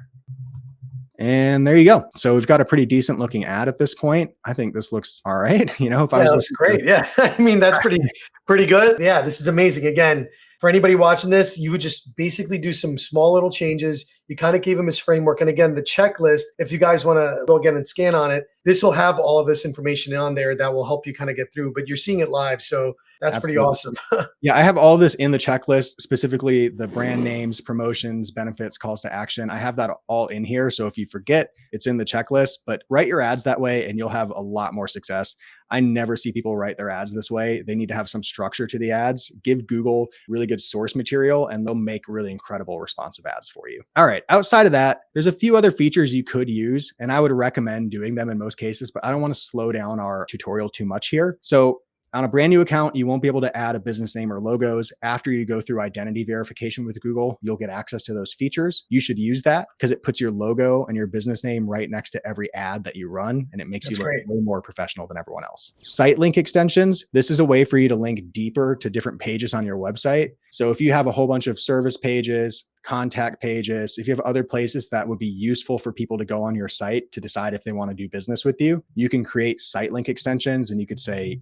And there you go. So we've got a pretty decent looking ad at this point. I think this looks all right. If I was that's great. Yeah. I mean, that's pretty good. Yeah. This is amazing. Again, for anybody watching this, you would just basically do some small little changes. You kind of gave him his framework. And again, the checklist, if you guys want to go again and scan on it, this will have all of this information on there that will help you kind of get through, but you're seeing it live. So that's Absolutely. Pretty awesome. Yeah, I have all of this in the checklist, specifically the brand names, promotions, benefits, calls to action. I have that all in here. So if you forget, it's in the checklist, but write your ads that way and you'll have a lot more success. I never see people write their ads this way. They need to have some structure to the ads. Give Google really good source material and they'll make really incredible responsive ads for you. All right. Outside of that, there's a few other features you could use, and I would recommend doing them in most cases, but I don't want to slow down our tutorial too much here. So on a brand new account, you won't be able to add a business name or logos. After you go through identity verification with Google, you'll get access to those features. You should use that because it puts your logo and your business name right next to every ad that you run, and it makes you look way more professional than everyone else. Site link extensions. This is a way for you to link deeper to different pages on your website. So if you have a whole bunch of service pages, contact pages, if you have other places that would be useful for people to go on your site to decide if they want to do business with you, you can create site link extensions and you could say,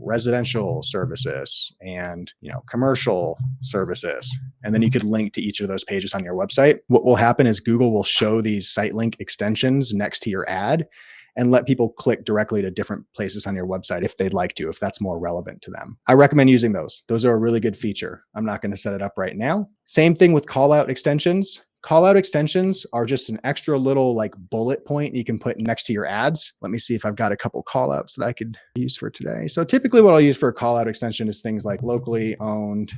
residential services and, commercial services. And then you could link to each of those pages on your website. What will happen is Google will show these site link extensions next to your ad and let people click directly to different places on your website if they'd like to, if that's more relevant to them. I recommend using those. Those are a really good feature. I'm not going to set it up right now. Same thing with call out extensions. Call out extensions are just an extra little bullet point you can put next to your ads. Let me see if I've got a couple call outs that I could use for today. So typically what I'll use for a call out extension is things like locally owned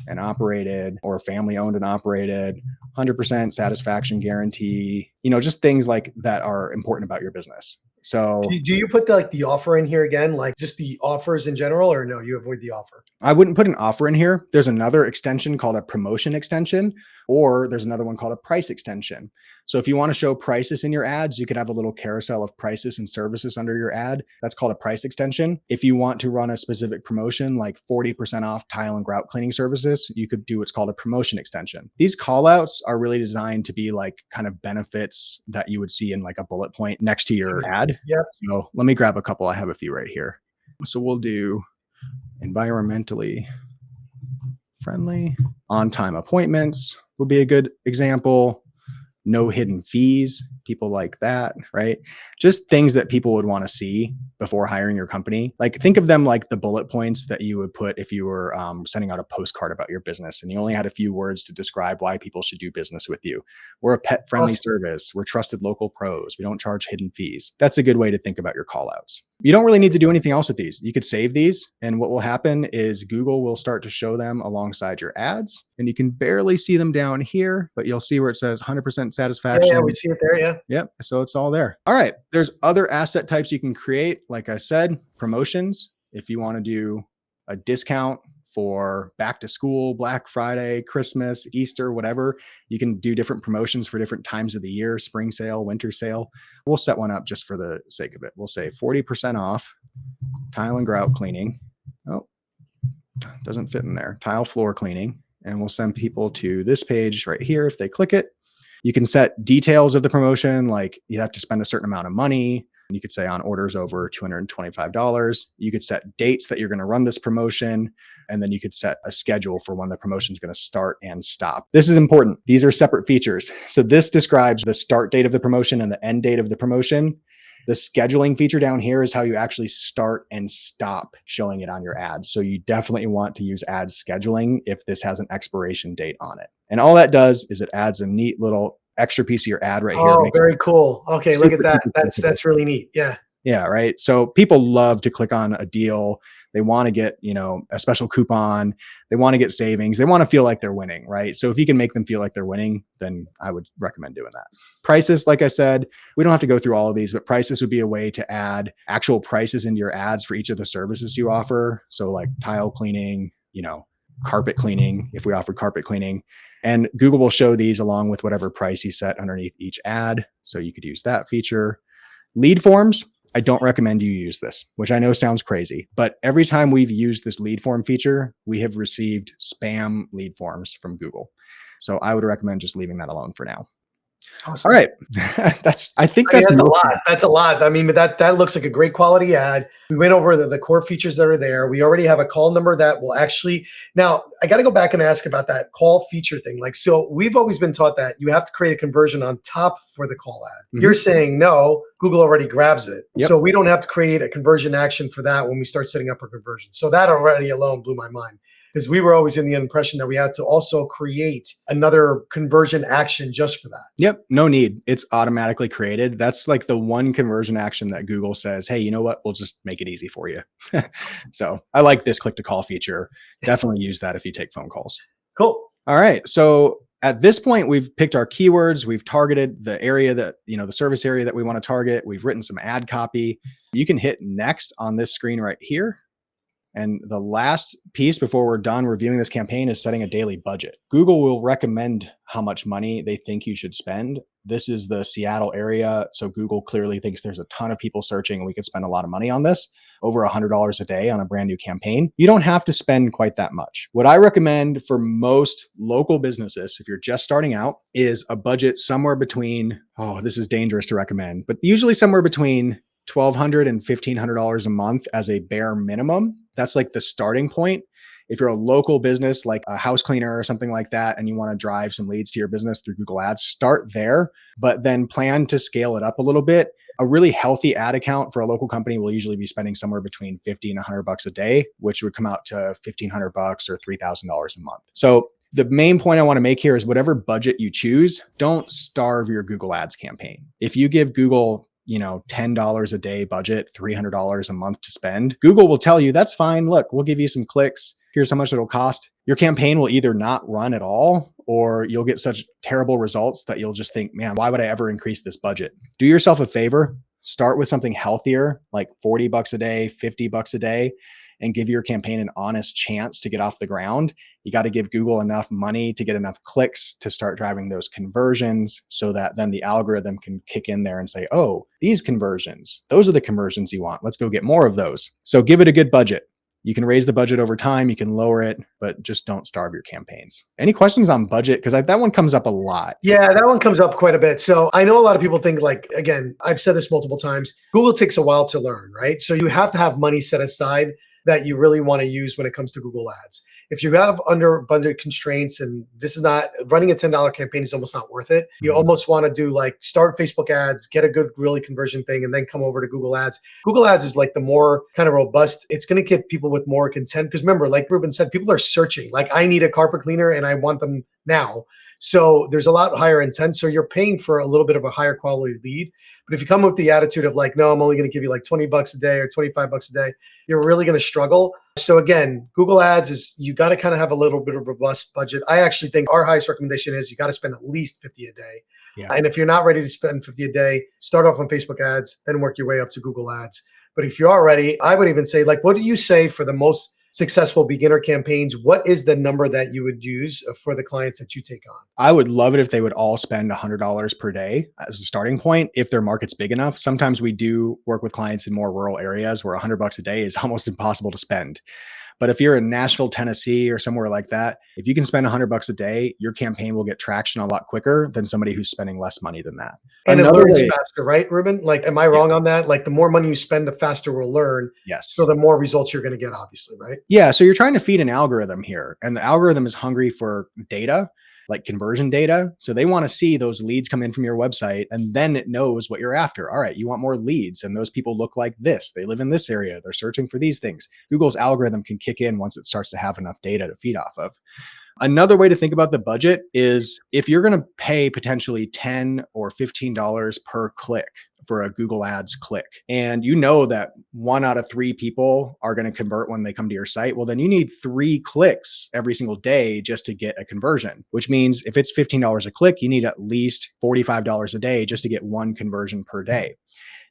and operated, or family owned and operated, 100% satisfaction guarantee, just things like that are important about your business. So do you put the offer in here again, like just the offers in general, or no, you avoid the offer? I wouldn't put an offer in here. There's another extension called a promotion extension, or there's another one called a price extension. So if you want to show prices in your ads, you could have a little carousel of prices and services under your ad. That's called a price extension. If you want to run a specific promotion, like 40% off tile and grout cleaning services, you could do what's called a promotion extension. These call outs are really designed to be kind of benefits that you would see in a bullet point next to your ad. Yep. So let me grab a couple. I have a few right here. So we'll do environmentally friendly, on-time appointments would be a good example. No hidden fees, people like that, right? Just things that people would want to see before hiring your company. Think of them like the bullet points that you would put if you were sending out a postcard about your business and you only had a few words to describe why people should do business with you. We're a pet-friendly service. We're trusted local pros. We don't charge hidden fees. That's a good way to think about your call outs. You don't really need to do anything else with these. You could save these, and what will happen is Google will start to show them alongside your ads, and you can barely see them down here, but you'll see where it says 100% satisfaction. Yeah, we see it there. Yeah. Yep. So it's all there. All right. There's other asset types you can create. Like I said, promotions. If you want to do a discount for back to school, Black Friday, Christmas, Easter, whatever, you can do different promotions for different times of the year, spring sale, winter sale. We'll set one up just for the sake of it. We'll say 40% off tile and grout cleaning. Oh, doesn't fit in there. Tile floor cleaning. And we'll send people to this page right here if they click it. You can set details of the promotion, like you have to spend a certain amount of money. You could say on orders over $225. You could set dates that you're going to run this promotion. And then you could set a schedule for when the promotion is going to start and stop. This is important. These are separate features. So this describes the start date of the promotion and the end date of the promotion. The scheduling feature down here is how you actually start and stop showing it on your ads. So you definitely want to use ad scheduling if this has an expiration date on it. And all that does is it adds a neat little extra piece of your ad right here. Oh, very cool. Okay, look at that. That's really neat. Yeah. Yeah, right. So people love to click on a deal. They want to get, a special coupon. They want to get savings. They want to feel like they're winning, right? So if you can make them feel like they're winning, then I would recommend doing that. Prices, like I said, we don't have to go through all of these, but prices would be a way to add actual prices into your ads for each of the services you offer. So like tile cleaning, carpet cleaning, if we offer carpet cleaning. And Google will show these along with whatever price you set underneath each ad. So you could use that feature. Lead forms. I don't recommend you use this, which I know sounds crazy, but every time we've used this lead form feature, we have received spam lead forms from Google. So I would recommend just leaving that alone for now. Awesome. All right. That's a lot. That's a lot. I mean, that looks like a great quality ad. We went over the core features that are there. We already have a call number that will actually, now I got to go back and ask about that call feature thing. So we've always been taught that you have to create a conversion on top for the call ad. Mm-hmm. You're saying no, Google already grabs it. Yep. So we don't have to create a conversion action for that when we start setting up our conversion. So that already alone blew my mind. Because we were always in the impression that we had to also create another conversion action just for that. Yep. No need. It's automatically created. That's like the one conversion action that Google says, hey, you know what? We'll just make it easy for you. So I like this click to call feature. Definitely use that if you take phone calls. Cool. All right. So at this point, we've picked our keywords. We've targeted the area that, the service area that we want to target. We've written some ad copy. You can hit next on this screen right here. And the last piece before we're done reviewing this campaign is setting a daily budget. Google will recommend how much money they think you should spend. This is the Seattle area. So Google clearly thinks there's a ton of people searching and we could spend a lot of money on this, over $100 a day on a brand new campaign. You don't have to spend quite that much. What I recommend for most local businesses, if you're just starting out, is a budget somewhere between, this is dangerous to recommend, but usually somewhere between $1,200 and $1,500 a month as a bare minimum. That's like the starting point. If you're a local business like a house cleaner or something like that, and you want to drive some leads to your business through Google Ads, start there, but then plan to scale it up a little bit. A really healthy ad account for a local company will usually be spending somewhere between $50 and $100 a day, which would come out to $1,500 or $3,000 a month. So the main point I want to make here is whatever budget you choose, don't starve your Google Ads campaign. If you give Google $10 a day budget, $300 a month to spend, Google will tell you, that's fine. Look, we'll give you some clicks. Here's how much it'll cost. Your campaign will either not run at all, or you'll get such terrible results that you'll just think, man, why would I ever increase this budget? Do yourself a favor. Start with something healthier, like $40 a day, $50 a day, and give your campaign an honest chance to get off the ground. You got to give Google enough money to get enough clicks to start driving those conversions so that then the algorithm can kick in there and say, oh, these conversions, those are the conversions you want. Let's go get more of those. So give it a good budget. You can raise the budget over time. You can lower it, but just don't starve your campaigns. Any questions on budget? Because that one comes up a lot. Yeah, that one comes up quite a bit. So I know a lot of people think, like, again, I've said this multiple times, Google takes a while to learn, right? So you have to have money set aside that you really want to use when it comes to Google Ads. If you have under budget constraints, and this is not, running a $10 campaign is almost not worth it. You almost want to do like start Facebook ads, get a good really conversion thing, and then come over to Google Ads. Google Ads is like the more kind of robust. It's going to get people with more content. Because remember, like Ruben said, people are searching. Like, I need a carpet cleaner and I want them now. So there's a lot higher intent. So you're paying for a little bit of a higher quality lead. But if you come with the attitude of like, no, I'm only going to give you like $20 a day or $25 a day, you're really going to struggle. So again, Google Ads is, you got to kind of have a little bit of a robust budget. I actually think our highest recommendation is you got to spend at least 50 a day. Yeah. And if you're not ready to spend 50 a day, start off on Facebook ads, then work your way up to Google Ads. But if you are ready, I would even say, like, what do you say for the most successful beginner campaigns? What is the number that you would use for the clients that you take on? I would love it if they would all spend $100 per day as a starting point, if their market's big enough. Sometimes we do work with clients in more rural areas where $100 a day is almost impossible to spend. But if you're in Nashville, Tennessee, or somewhere like that, if you can spend $100 a day, your campaign will get traction a lot quicker than somebody who's spending less money than that. And it Another learns way, faster, right, Ruben? Like, am I yeah, wrong on that? Like, the more money you spend, the faster we'll learn. So yes. the more results you're going to get, obviously, right? Yeah. So you're trying to feed an algorithm here, and the algorithm is hungry for data, like conversion data. So they want to see those leads come in from your website, and then it knows what you're after. All right, you want more leads, and those people look like this. They live in this area. They're searching for these things. Google's algorithm can kick in once it starts to have enough data to feed off of. Another way to think about the budget is if you're going to pay potentially $10 or $15 per click for a Google Ads click, and you know that 1 out of 3 people are going to convert when they come to your site, well, then you need 3 clicks every single day just to get a conversion, which means if it's $15 a click, you need at least $45 a day just to get 1 conversion per day.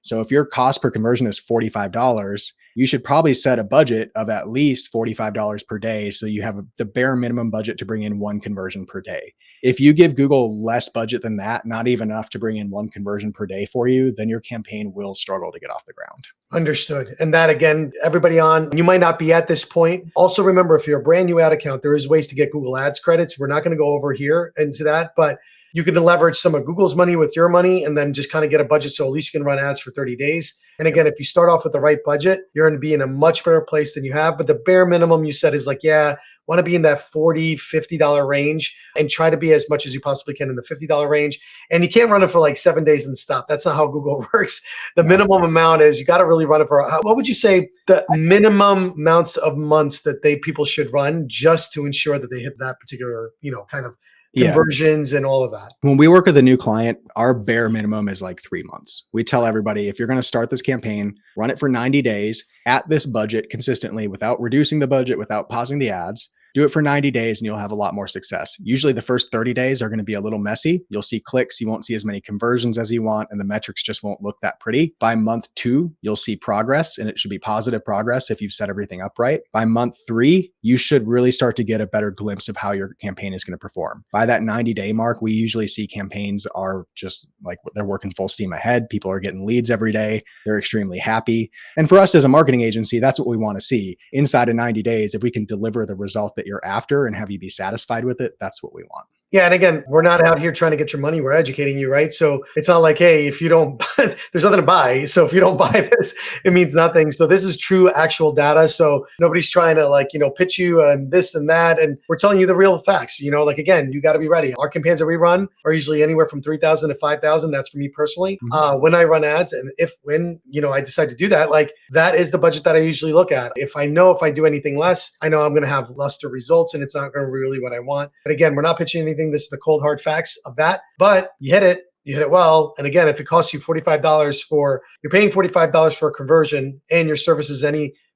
So if your cost per conversion is $45, you should probably set a budget of at least $45 per day. So you have the bare minimum budget to bring in 1 conversion per day. If you give Google less budget than that, not even enough to bring in 1 conversion per day for you, then your campaign will struggle to get off the ground. Understood. And that, again, everybody on, you might not be at this point. Also, remember, if you're a brand new ad account, there is ways to get Google Ads credits. We're not going to go over here into that, but you can leverage some of Google's money with your money and then just kind of get a budget. So at least you can run ads for 30 days. And again, if you start off with the right budget, you're going to be in a much better place than you have. But the bare minimum you said is like, yeah, want to be in that $40, $50 range and try to be as much as you possibly can in the $50 range. And you can't run it for like 7 days and stop. That's not how Google works. The minimum amount is you got to really run it for, what would you say the minimum amounts of months that people should run just to ensure that they hit that particular, kind of conversions and all of that? When we work with a new client, our bare minimum is like 3 months. We tell everybody, if you're going to start this campaign, run it for 90 days at this budget consistently without reducing the budget, without pausing the ads. Do it for 90 days and you'll have a lot more success. Usually the first 30 days are going to be a little messy. You'll see clicks. You won't see as many conversions as you want, and the metrics just won't look that pretty. By month 2, you'll see progress, and it should be positive progress if you've set everything up right. By month 3, you should really start to get a better glimpse of how your campaign is going to perform. By that 90-day mark, we usually see campaigns are just like they're working full steam ahead. People are getting leads every day. They're extremely happy. And for us as a marketing agency, that's what we want to see. Inside of 90 days, if we can deliver the result that you're after and have you be satisfied with it, that's what we want. Yeah. And again, we're not out here trying to get your money. We're educating you, right? So it's not like, hey, if you don't, there's nothing to buy. So if you don't buy this, it means nothing. So this is true actual data. So nobody's trying to pitch you and this and that. And we're telling you the real facts, again, you got to be ready. Our campaigns that we run are usually anywhere from 3,000 to 5,000. That's for me personally. When I run ads and when I decide to do that, that is the budget that I usually look at. If I do anything less, I know I'm going to have luster results and it's not going to be really what I want. But again, we're not pitching anything. This is the cold hard facts of that, but you hit it well. And again, if it costs you $45 you're paying $45 for a conversion and your service is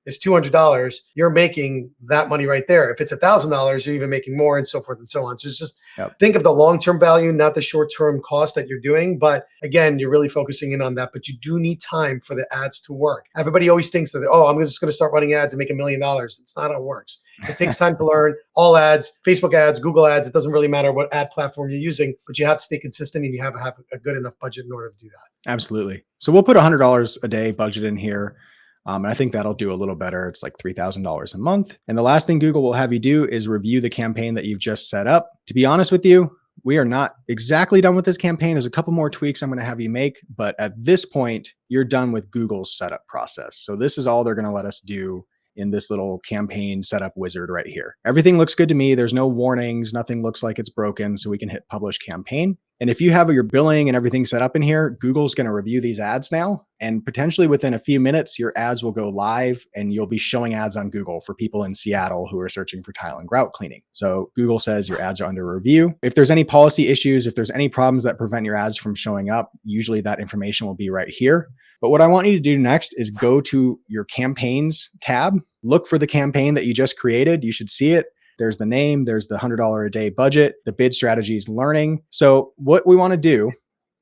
$200, you're making that money right there. If it's $1,000, you're even making more, and so forth and so on. So it's just think of the long-term value, not the short-term cost that you're doing. But again, you're really focusing in on that, but you do need time for the ads to work. Everybody always thinks that, I'm just going to start running ads and make $1 million. It's not how it works. It takes time to learn. All ads, Facebook ads, Google ads, it doesn't really matter what ad platform you're using, but you have to stay consistent and you have to have a good enough budget in order to do that. Absolutely. So we'll put $100 a day budget in here. And I think that'll do a little better. It's like $3,000 a month. And the last thing Google will have you do is review the campaign that you've just set up. To be honest with you, we are not exactly done with this campaign. There's a couple more tweaks I'm going to have you make, but at this point, you're done with Google's setup process. So this is all they're going to let us do in this little campaign setup wizard right here. Everything looks good to me. There's no warnings. Nothing looks like it's broken. So we can hit publish campaign. And if you have your billing and everything set up in here, Google's going to review these ads now. And potentially within a few minutes, your ads will go live and you'll be showing ads on Google for people in Seattle who are searching for tile and grout cleaning. So Google says your ads are under review. If there's any policy issues, if there's any problems that prevent your ads from showing up, usually that information will be right here. But what I want you to do next is go to your campaigns tab, look for the campaign that you just created. You should see it. There's the name, there's the $100 a day budget, the bid strategies learning. So what we want to do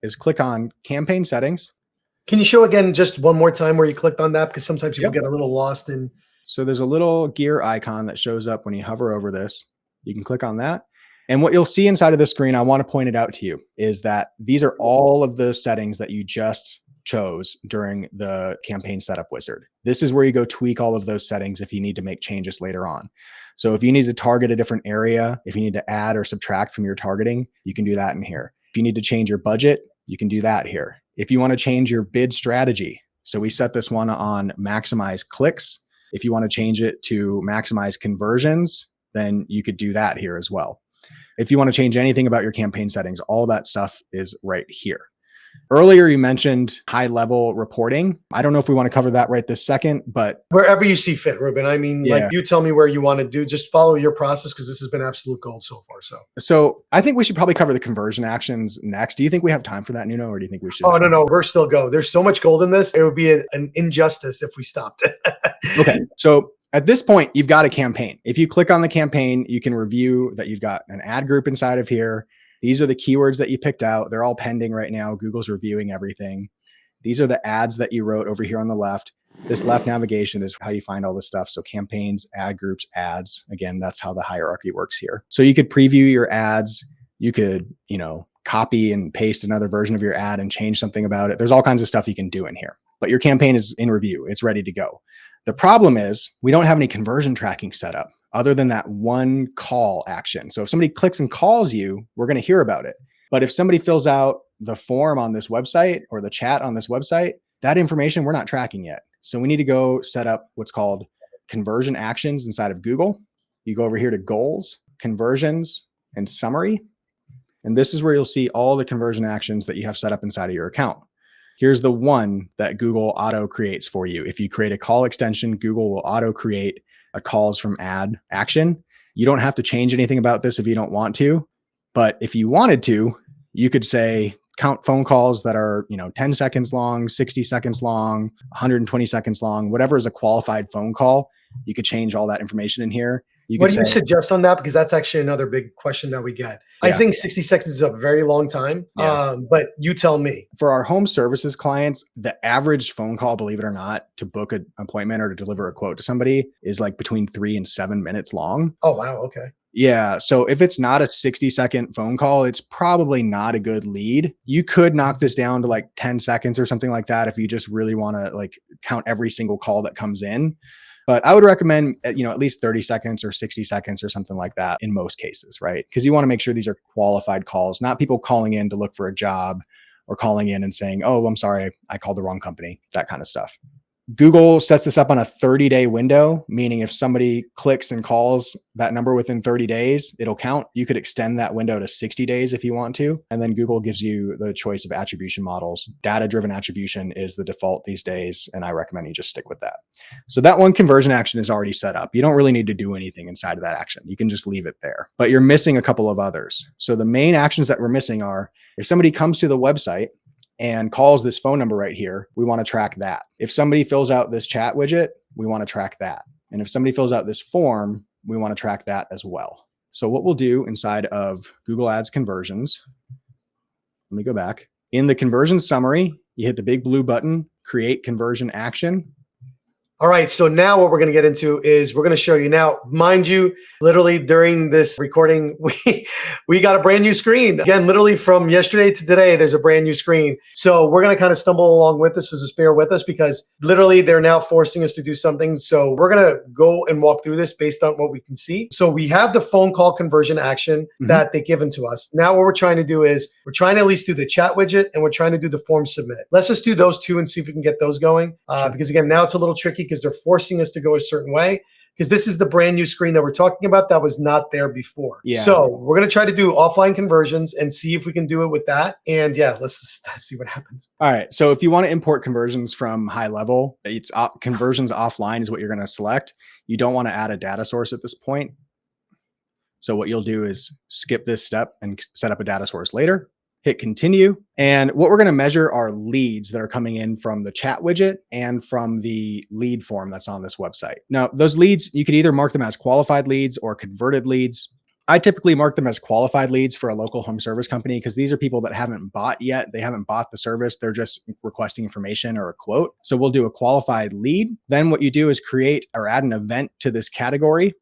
is click on campaign settings. Can you show again just one more time where you clicked on that? Because sometimes people get a little lost in. So there's a little gear icon that shows up when you hover over this. You can click on that. And what you'll see inside of the screen, I want to point it out to you, is that these are all of the settings that you just chose during the campaign setup wizard. This is where you go tweak all of those settings if you need to make changes later on. So if you need to target a different area, if you need to add or subtract from your targeting, you can do that in here. If you need to change your budget, you can do that here. If you want to change your bid strategy, so we set this one on maximize clicks. If you want to change it to maximize conversions, then you could do that here as well. If you want to change anything about your campaign settings, all that stuff is right here. Earlier, you mentioned high-level reporting. I don't know if we want to cover that right this second, but wherever you see fit, Ruben. I mean, yeah. like you tell me where you want to do, just follow your process because this has been absolute gold so far. So I think we should probably cover the conversion actions next. Do you think we have time for that, Nuno, or do you think we should? Oh, no, we're still go. There's so much gold in this. It would be an injustice if we stopped. Okay. So at this point, you've got a campaign. If you click on the campaign, you can review that you've got an ad group inside of here. These are the keywords that you picked out. They're all pending right now. Google's reviewing everything. These are the ads that you wrote over here on the left. This left navigation is how you find all this stuff. So campaigns, ad groups, ads. Again, that's how the hierarchy works here. So you could preview your ads. You could, copy and paste another version of your ad and change something about it. There's all kinds of stuff you can do in here. But your campaign is in review. It's ready to go. The problem is we don't have any conversion tracking set up other than that one call action. So if somebody clicks and calls you, we're going to hear about it. But if somebody fills out the form on this website or the chat on this website, that information we're not tracking yet. So we need to go set up what's called conversion actions inside of Google. You go over here to goals, conversions, and summary. And this is where you'll see all the conversion actions that you have set up inside of your account. Here's the one that Google auto creates for you. If you create a call extension, Google will auto create a calls from ad action. You don't have to change anything about this if you don't want to. But if you wanted to, you could say count phone calls that are 10 seconds long, 60 seconds long, 120 seconds long, whatever is a qualified phone call. You could change all that information in here. What do you suggest on that? Because that's actually another big question that we get. Yeah. I think 60 seconds is a very long time, but you tell me. For our home services clients, the average phone call, believe it or not, to book an appointment or to deliver a quote to somebody is like between 3 and 7 minutes long. Oh, wow. Okay. Yeah. So if it's not a 60-second phone call, it's probably not a good lead. You could knock this down to like 10 seconds or something like that if you just really want to count every single call that comes in. But I would recommend, at least 30 seconds or 60 seconds or something like that in most cases, right? Because you want to make sure these are qualified calls, not people calling in to look for a job or calling in and saying, oh, I'm sorry, I called the wrong company, that kind of stuff. Google sets this up on a 30-day window, meaning if somebody clicks and calls that number within 30 days, it'll count. You could extend that window to 60 days if you want to. And then Google gives you the choice of attribution models. Data-driven attribution is the default these days, and I recommend you just stick with that. So that one conversion action is already set up. You don't really need to do anything inside of that action. You can just leave it there. But you're missing a couple of others. So the main actions that we're missing are if somebody comes to the website and calls this phone number right here, we want to track that. If somebody fills out this chat widget, we want to track that. And if somebody fills out this form, we want to track that as well. So what we'll do inside of Google Ads conversions, let me go back. In the conversion summary, you hit the big blue button, create conversion action. All right, so now what we're going to get into is we're going to show you now, mind you, literally during this recording, we got a brand new screen. Again, literally from yesterday to today, there's a brand new screen. So we're going to kind of stumble along with this, so just bear with us because literally they're now forcing us to do something. So we're going to go and walk through this based on what we can see. So we have the phone call conversion action that they've given to us. Now what we're trying to do is we're trying to at least do the chat widget and we're trying to do the form submit. Let's just do those two and see if we can get those going. Because again, now it's a little tricky because they're forcing us to go a certain way because this is the brand new screen that we're talking about that was not there before. Yeah. So we're going to try to do offline conversions and see if we can do it with that. And yeah, let's just see what happens. All right. So if you want to import conversions from HighLevel, it's conversions offline is what you're going to select. You don't want to add a data source at this point. So what you'll do is skip this step and set up a data source later. Hit continue. And what we're going to measure are leads that are coming in from the chat widget and from the lead form that's on this website. Now, those leads, you could either mark them as qualified leads or converted leads. I typically mark them as qualified leads for a local home service company because these are people that haven't bought yet. They haven't bought the service. They're just requesting information or a quote. So we'll do a qualified lead. Then what you do is create or add an event to this category,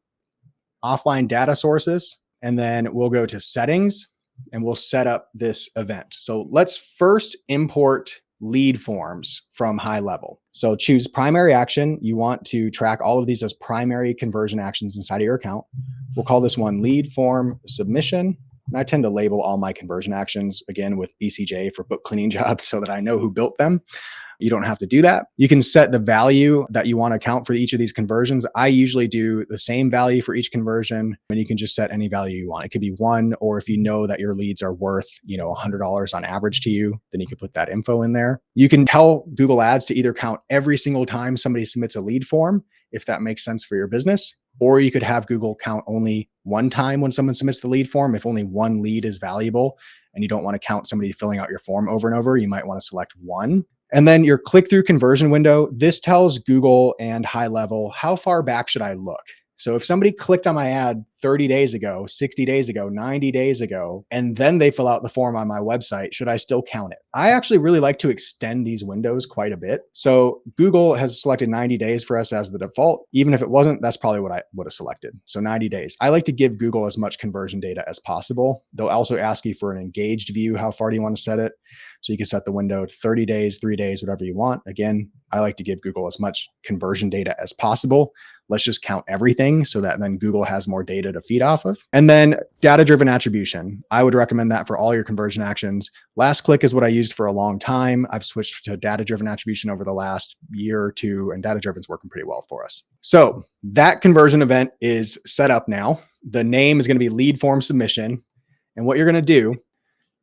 offline data sources, and then we'll go to settings and we'll set up this event. So let's first import lead forms from GoHighLevel. So choose primary action. You want to track all of these as primary conversion actions inside of your account. We'll call this one lead form submission. And I tend to label all my conversion actions again with BCJ for book cleaning jobs so that I know who built them. You don't have to do that. You can set the value that you want to count for each of these conversions. I usually do the same value for each conversion, and you can just set any value you want. It could be 1, or if you know that your leads are worth, $100 on average to you, then you can put that info in there. You can tell Google Ads to either count every single time somebody submits a lead form, if that makes sense for your business, or you could have Google count only one time when someone submits the lead form. If only one lead is valuable and you don't want to count somebody filling out your form over and over, you might want to select 1. And then your click-through conversion window, this tells Google and GoHighLevel, how far back should I look? So if somebody clicked on my ad 30 days ago, 60 days ago, 90 days ago, and then they fill out the form on my website, should I still count it? I actually really like to extend these windows quite a bit. So Google has selected 90 days for us as the default. Even if it wasn't, that's probably what I would have selected. So 90 days. I like to give Google as much conversion data as possible. They'll also ask you for an engaged view. How far do you want to set it? So you can set the window to 30 days, 3 days, whatever you want. Again, I like to give Google as much conversion data as possible. Let's just count everything so that then Google has more data to feed off of. And then data-driven attribution. I would recommend that for all your conversion actions. Last click is what I used for a long time. I've switched to data-driven attribution over the last year or two, and data-driven is working pretty well for us. So that conversion event is set up now. The name is going to be lead form submission. And what you're going to do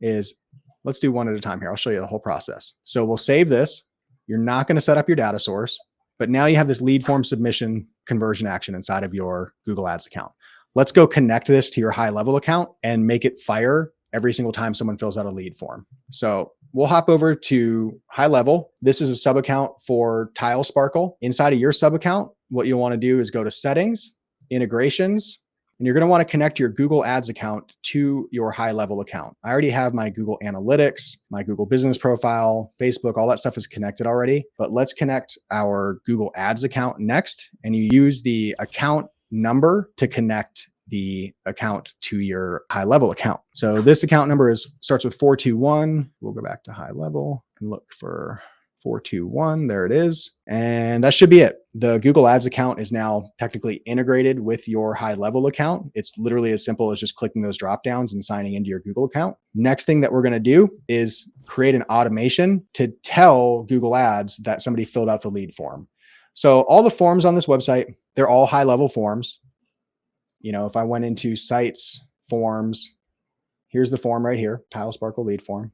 is, let's do one at a time here. I'll show you the whole process. So we'll save this. You're not going to set up your data source, but now you have this lead form submission conversion action inside of your Google Ads account. Let's go connect this to your GoHighLevel account and make it fire every single time someone fills out a lead form. So we'll hop over to GoHighLevel. This is a sub account for Tile Sparkle. Inside of your sub account, what you'll want to do is go to settings, integrations, and you're going to want to connect your Google Ads account to your GoHighLevel account. I already have my Google Analytics, my Google Business Profile, Facebook, all that stuff is connected already. But let's connect our Google Ads account next. And you use the account number to connect the account to your GoHighLevel account. So this account number starts with 421. We'll go back to GoHighLevel and look for 421. There it is. And that should be it. The Google Ads account is now technically integrated with your GoHighLevel account. It's literally as simple as just clicking those drop downs and signing into your Google account. Next thing that we're going to do is create an automation to tell Google Ads that somebody filled out the lead form. So all the forms on this website, they're all GoHighLevel forms. If I went into sites, forms, here's the form right here, Tile Sparkle lead form.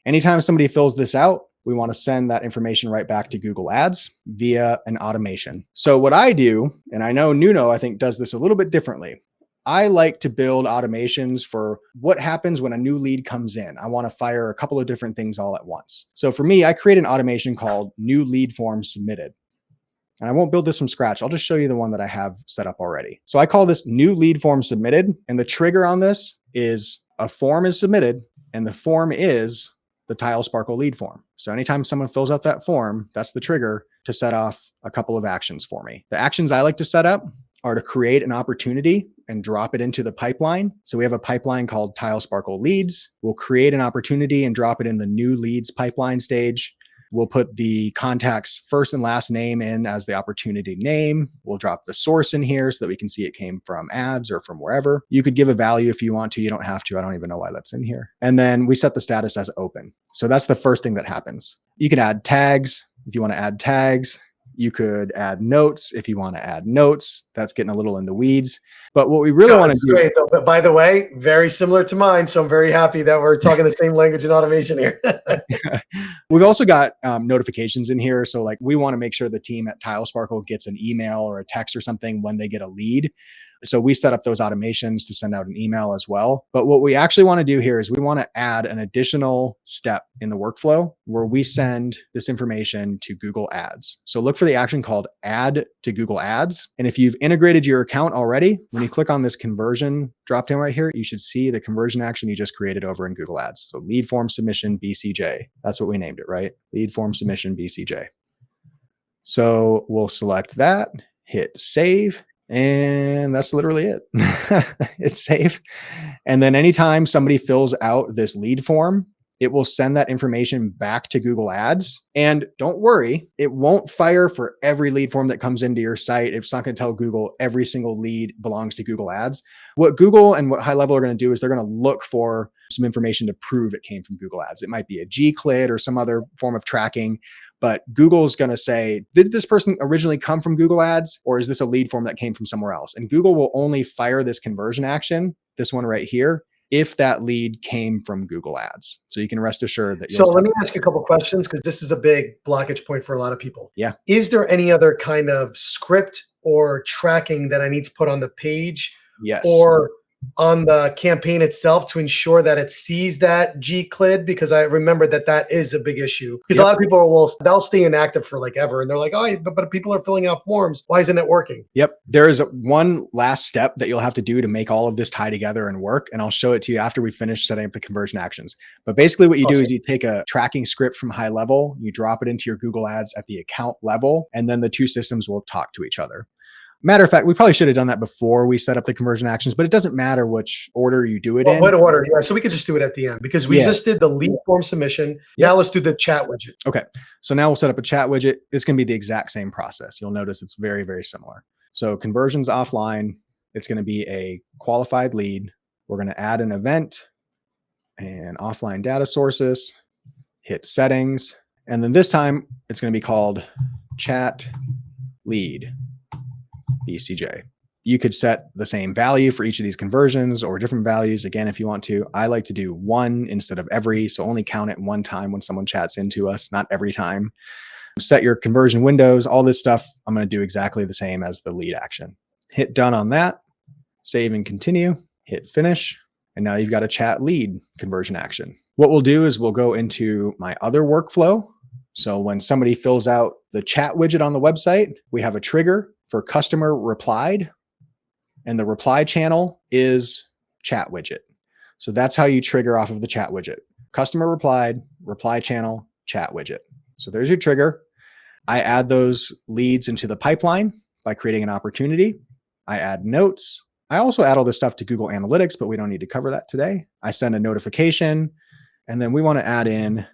Anytime somebody fills this out, we want to send that information right back to Google Ads via an automation. So what I do, and I know Nuno, I think, does this a little bit differently. I like to build automations for what happens when a new lead comes in. I want to fire a couple of different things all at once. So for me, I create an automation called new lead form submitted. And I won't build this from scratch. I'll just show you the one that I have set up already. So I call this new lead form submitted. And the trigger on this is a form is submitted, and the form is the Tile Sparkle lead form. So anytime someone fills out that form, that's the trigger to set off a couple of actions for me. The actions I like to set up are to create an opportunity and drop it into the pipeline. So we have a pipeline called Tile Sparkle leads. We'll create an opportunity and drop it in the new leads pipeline stage. We'll put the contact's first and last name in as the opportunity name. We'll drop the source in here so that we can see it came from ads or from wherever. You could give a value if you want to. You don't have to. I don't even know why that's in here. And then we set the status as open. So that's the first thing that happens. You can add tags if you want to add tags. You could add notes if you want to add notes. That's getting a little in the weeds. But what we really want to do. Great, though. But by the way, very similar to mine. So I'm very happy that we're talking the same language in automation here. We've also got notifications in here. So we want to make sure the team at Tile Sparkle gets an email or a text or something when they get a lead. So we set up those automations to send out an email as well. But what we actually want to do here is we want to add an additional step in the workflow where we send this information to Google Ads. So look for the action called add to Google Ads. And if you've integrated your account already, when you click on this conversion dropdown right here, you should see the conversion action you just created over in Google Ads. So lead form submission BCJ. That's what we named it, right? Lead form submission BCJ. So we'll select that, hit save. And that's literally it. It's safe. And then anytime somebody fills out this lead form, it will send that information back to Google Ads. And don't worry, it won't fire for every lead form that comes into your site. It's not going to tell Google every single lead belongs to Google Ads. What Google and what HighLevel are going to do is they're going to look for some information to prove it came from Google Ads. It might be a G-CLID or some other form of tracking. But Google's going to say, did this person originally come from Google Ads, or is this a lead form that came from somewhere else? And Google will only fire this conversion action, this one right here, if that lead came from Google Ads. So you can rest assured that So let me ask you a couple of questions, because this is a big blockage point for a lot of people. Yeah. Is there any other kind of script or tracking that I need to put on the page? Yes. Or on the campaign itself to ensure that it sees that G-CLID? Because I remember that is a big issue. Because a lot of people they'll stay inactive for like ever, and they're like, oh, but people are filling out forms. Why isn't it working? Yep. There is one last step that you'll have to do to make all of this tie together and work. And I'll show it to you after we finish setting up the conversion actions. But basically what you do is you take a tracking script from HighLevel, you drop it into your Google Ads at the account level, and then the two systems will talk to each other. Matter of fact, we probably should have done that before we set up the conversion actions, but it doesn't matter which order you do it in. What order? Yeah, so we could just do it at the end, because we just did the lead form submission. Now let's do the chat widget. Okay, so now we'll set up a chat widget. It's going to be the exact same process. You'll notice it's very, very similar. So conversions offline, it's going to be a qualified lead. We're going to add an event and offline data sources, hit settings, and then this time it's going to be called chat lead. BCJ. You could set the same value for each of these conversions or different values. Again, if you want to, I like to do one instead of every. So only count it one time when someone chats into us, not every time. Set your conversion windows, all this stuff. I'm going to do exactly the same as the lead action. Hit done on that, save and continue, hit finish. And now you've got a chat lead conversion action. What we'll do is we'll go into my other workflow. So when somebody fills out the chat widget on the website, we have a trigger for customer replied, and the reply channel is chat widget. So that's how you trigger off of the chat widget. Customer replied, reply channel, chat widget. So there's your trigger. I add those leads into the pipeline by creating an opportunity. I add notes. I also add all this stuff to Google Analytics, but we don't need to cover that today. I send a notification, and then we want to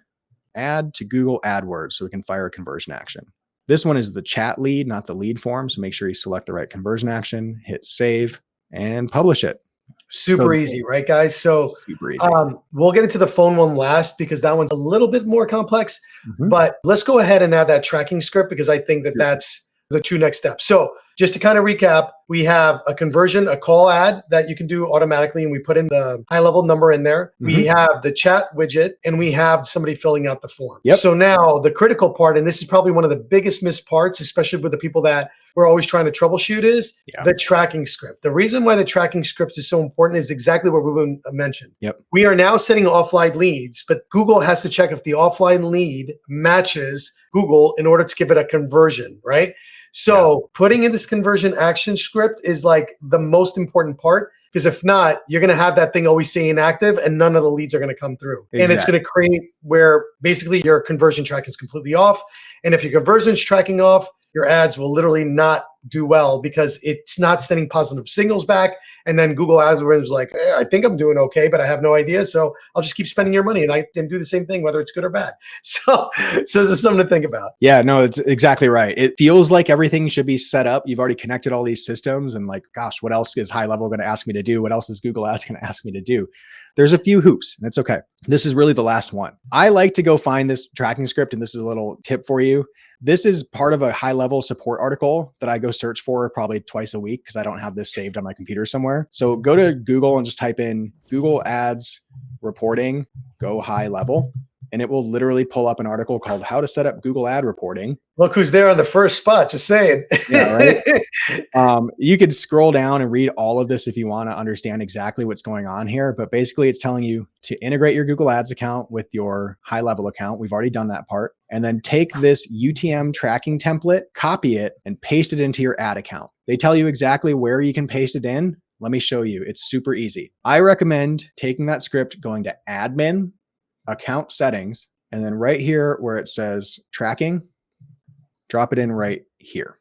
add to Google AdWords so we can fire a conversion action. This one is the chat lead, not the lead form. So make sure you select the right conversion action, hit save, and publish it. Super easy, right, guys? So super easy. We'll get into the phone one last, because that one's a little bit more complex. But let's go ahead and add that tracking script, because I think that's the true next step. So just to kind of recap, we have a conversion, a call ad that you can do automatically, and we put in the HighLevel number in there. We have the chat widget, and we have somebody filling out the form. So now the critical part, and this is probably one of the biggest missed parts, especially with the people that we're always trying to troubleshoot, is the tracking script. The reason why the tracking script is so important is exactly what Ruben mentioned. We are now sending offline leads, but Google has to check if the offline lead matches Google in order to give it a conversion, right? So putting in this conversion action script is like the most important part, because if not, you're going to have that thing always say inactive, and none of the leads are going to come through. And it's going to create where basically your conversion track is completely off. And if your conversion is tracking off, your ads will literally not do well, because it's not sending positive signals back. And then Google AdWords is like, I think I'm doing okay, but I have no idea. So I'll just keep spending your money, and I can do the same thing, whether it's good or bad. So this is something to think about. Yeah, no, it's exactly right. It feels like everything should be set up. You've already connected all these systems, and like, gosh, what else is HighLevel going to ask me to do? What else is Google Ads going to ask me to do? There's a few hoops, and it's okay. This is really the last one. I like to go find this tracking script, and this is a little tip for you. This is part of a HighLevel support article that I go search for probably twice a week, because I don't have this saved on my computer somewhere. So go to Google and just type in Google Ads reporting, GoHighLevel, and it will literally pull up an article called How to Set Up Google Ad Reporting. Look who's there on the first spot, just saying. Yeah, right. You could scroll down and read all of this if you want to understand exactly what's going on here. But basically, it's telling you to integrate your Google Ads account with your HighLevel account. We've already done that part. And then take this UTM tracking template, copy it, and paste it into your ad account. They tell you exactly where you can paste it in. Let me show you. It's super easy. I recommend taking that script, going to Admin, Account Settings, and then right here where it says Tracking, drop it in right here.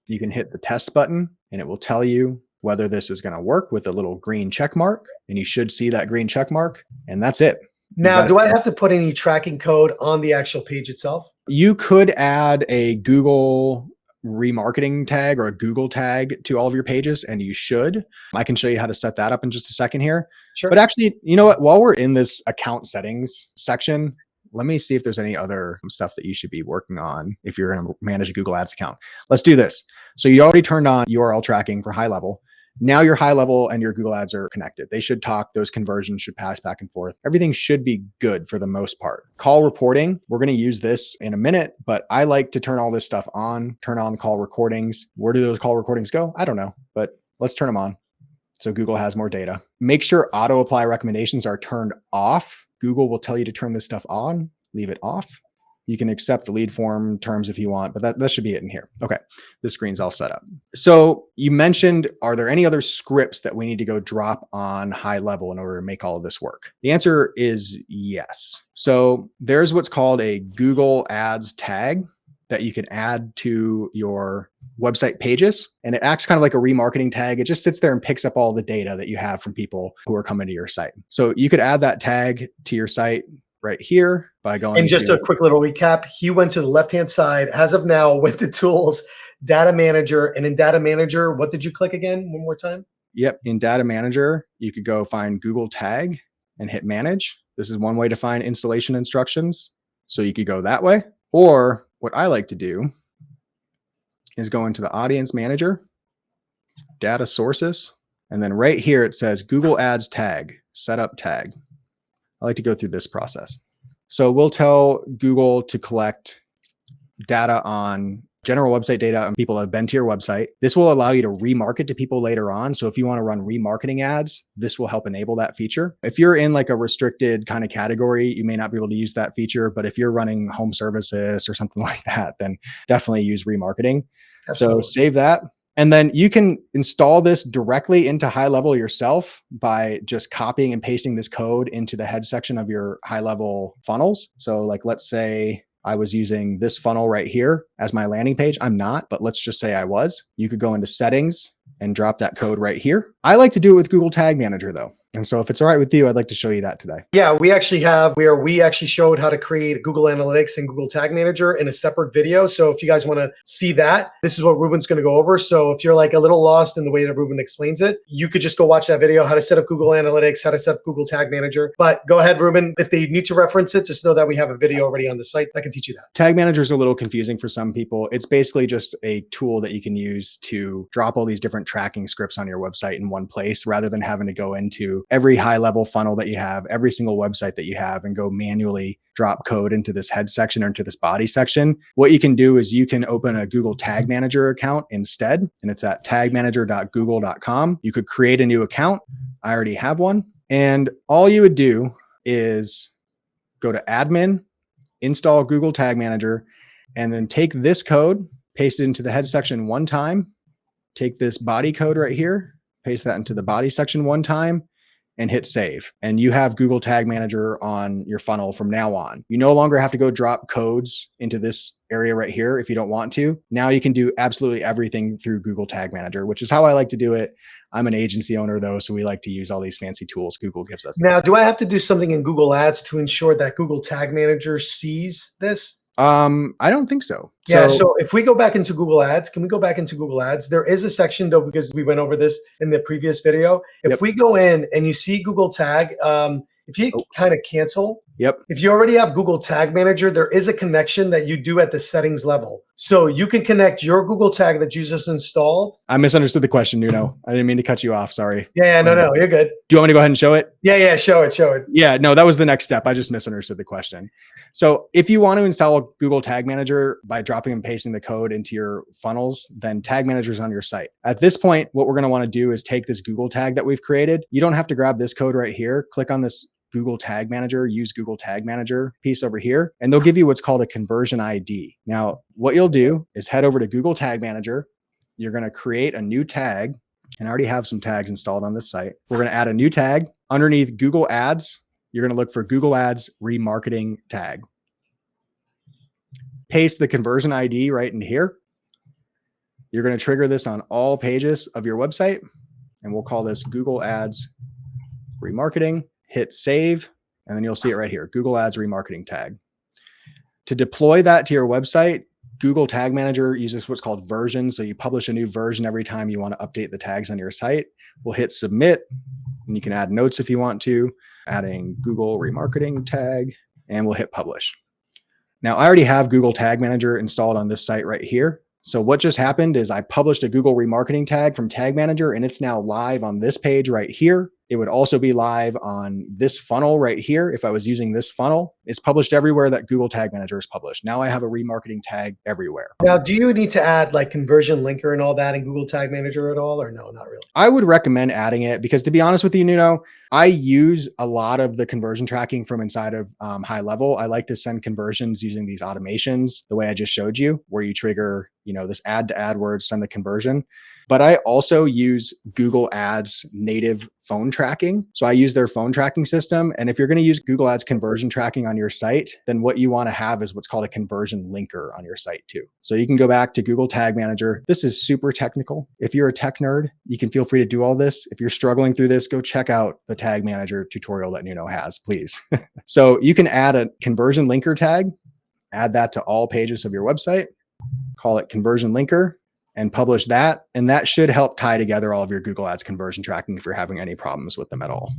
You can hit the test button, and it will tell you whether this is going to work with a little green check mark, and you should see that green check mark, and that's it. Now, do I have to put any tracking code on the actual page itself? You could add a Google remarketing tag or a Google tag to all of your pages, and you should. I can show you how to set that up in just a second here. Sure. But actually, you know what? While we're in this account settings section, let me see if there's any other stuff that you should be working on if you're going to manage a Google Ads account. Let's do this. So you already turned on URL tracking for HighLevel. Now your HighLevel and your Google Ads are connected. They should talk. Those conversions should pass back and forth. Everything should be good for the most part. Call reporting, we're going to use this in a minute, but I like to turn all this stuff on, turn on call recordings. Where do those call recordings go? I don't know, but let's turn them on so Google has more data. Make sure auto apply recommendations are turned off. Google will tell you to turn this stuff on, leave it off. You can accept the lead form terms if you want, but that should be it in here. Okay, this screen's all set up. So you mentioned, are there any other scripts that we need to go drop on HighLevel in order to make all of this work? The answer is yes. So there's what's called a Google Ads tag that you can add to your website pages. And it acts kind of like a remarketing tag. It just sits there and picks up all the data that you have from people who are coming to your site. So you could add that tag to your site right here by going. And just a quick little recap, he went to the left-hand side, as of now, went to Tools, Data Manager, and in Data Manager, what did you click again? One more time. Yep. In Data Manager, you could go find Google Tag and hit Manage. This is one way to find installation instructions. So you could go that way. Or what I like to do is go into the Audience Manager, Data Sources, and then right here it says Google Ads Tag, Setup Tag. I like to go through this process. So we'll tell Google to collect data on general website data on people that have been to your website. This will allow you to remarket to people later on. So if you want to run remarketing ads, this will help enable that feature. If you're in like a restricted kind of category, you may not be able to use that feature, but if you're running home services or something like that, then definitely use remarketing. Absolutely. So save that. And then you can install this directly into HighLevel yourself by just copying and pasting this code into the head section of your HighLevel funnels. So like, let's say I was using this funnel right here as my landing page. I'm not, but let's just say I was. You could go into settings and drop that code right here. I like to do it with Google Tag Manager though. And so if it's all right with you, I'd like to show you that today. Yeah, we actually have where we actually showed how to create Google Analytics and Google Tag Manager in a separate video. So if you guys want to see that, this is what Ruben's going to go over. So if you're like a little lost in the way that Ruben explains it, you could just go watch that video, how to set up Google Analytics, how to set up Google Tag Manager. But go ahead, Ruben. If they need to reference it, just know that we have a video already on the site that can teach you that. Tag Manager is a little confusing for some people. It's basically just a tool that you can use to drop all these different tracking scripts on your website in one place, rather than having to go into every HighLevel funnel that you have, every single website that you have, and go manually drop code into this head section or into this body section. What you can do is you can open a Google Tag Manager account instead, and it's at tagmanager.google.com. You could create a new account. I already have one. And all you would do is go to admin, install Google Tag Manager, and then take this code, paste it into the head section one time, take this body code right here, paste that into the body section one time, and hit save. And you have Google Tag Manager on your funnel from now on. You no longer have to go drop codes into this area right here if you don't want to. Now you can do absolutely everything through Google Tag Manager, which is how I like to do it. I'm an agency owner though, so we like to use all these fancy tools Google gives us. Now, do I have to do something in Google Ads to ensure that Google Tag Manager sees this? I don't think so. Yeah, so if we go back into Google Ads, can we go back into Google Ads? There is a section though, because we went over this in the previous video. If we go in and you see Google Tag, if you kind of cancel, if you already have Google Tag Manager, there is a connection that you do at the settings level. So you can connect your Google Tag that you just installed. I misunderstood the question, Nuno. I didn't mean to cut you off. Sorry. Yeah, no, you're good. Do you want me to go ahead and show it? Yeah, show it. Yeah, no, that was the next step. I just misunderstood the question. So if you want to install Google Tag Manager by dropping and pasting the code into your funnels, then Tag Manager is on your site. At this point, what we're going to want to do is take this Google tag that we've created. You don't have to grab this code right here. Click on this Google Tag Manager, use Google Tag Manager piece over here, and they'll give you what's called a conversion ID. Now, what you'll do is head over to Google Tag Manager. You're going to create a new tag, and I already have some tags installed on this site. We're going to add a new tag underneath Google Ads. You're going to look for Google Ads remarketing tag. Paste the conversion ID right in here. You're going to trigger this on all pages of your website, and we'll call this Google Ads remarketing. Hit save, and then you'll see it right here, Google Ads remarketing tag. To deploy that to your website, Google Tag Manager uses what's called versions. So you publish a new version every time you want to update the tags on your site. We'll hit submit, and you can add notes if you want to, adding Google remarketing tag, and we'll hit publish. Now, I already have Google Tag Manager installed on this site right here. So what just happened is I published a Google remarketing tag from Tag Manager, and it's now live on this page right here. It would also be live on this funnel right here. If I was using this funnel, it's published everywhere that Google Tag Manager is published. Now I have a remarketing tag everywhere. Now, do you need to add like conversion linker and all that in Google Tag Manager at all, or no, not really? I would recommend adding it because, to be honest with you, Nuno, I use a lot of the conversion tracking from inside of GoHighLevel. I like to send conversions using these automations, the way I just showed you, where you trigger, this add to AdWords, send the conversion. But I also use Google Ads native phone tracking. So I use their phone tracking system. And if you're going to use Google Ads conversion tracking on your site, then what you want to have is what's called a conversion linker on your site too. So you can go back to Google Tag Manager. This is super technical. If you're a tech nerd, you can feel free to do all this. If you're struggling through this, go check out the Tag Manager tutorial that Nuno has, please. So you can add a conversion linker tag, add that to all pages of your website, call it conversion linker, and publish that. And that should help tie together all of your Google Ads conversion tracking if you're having any problems with them at all.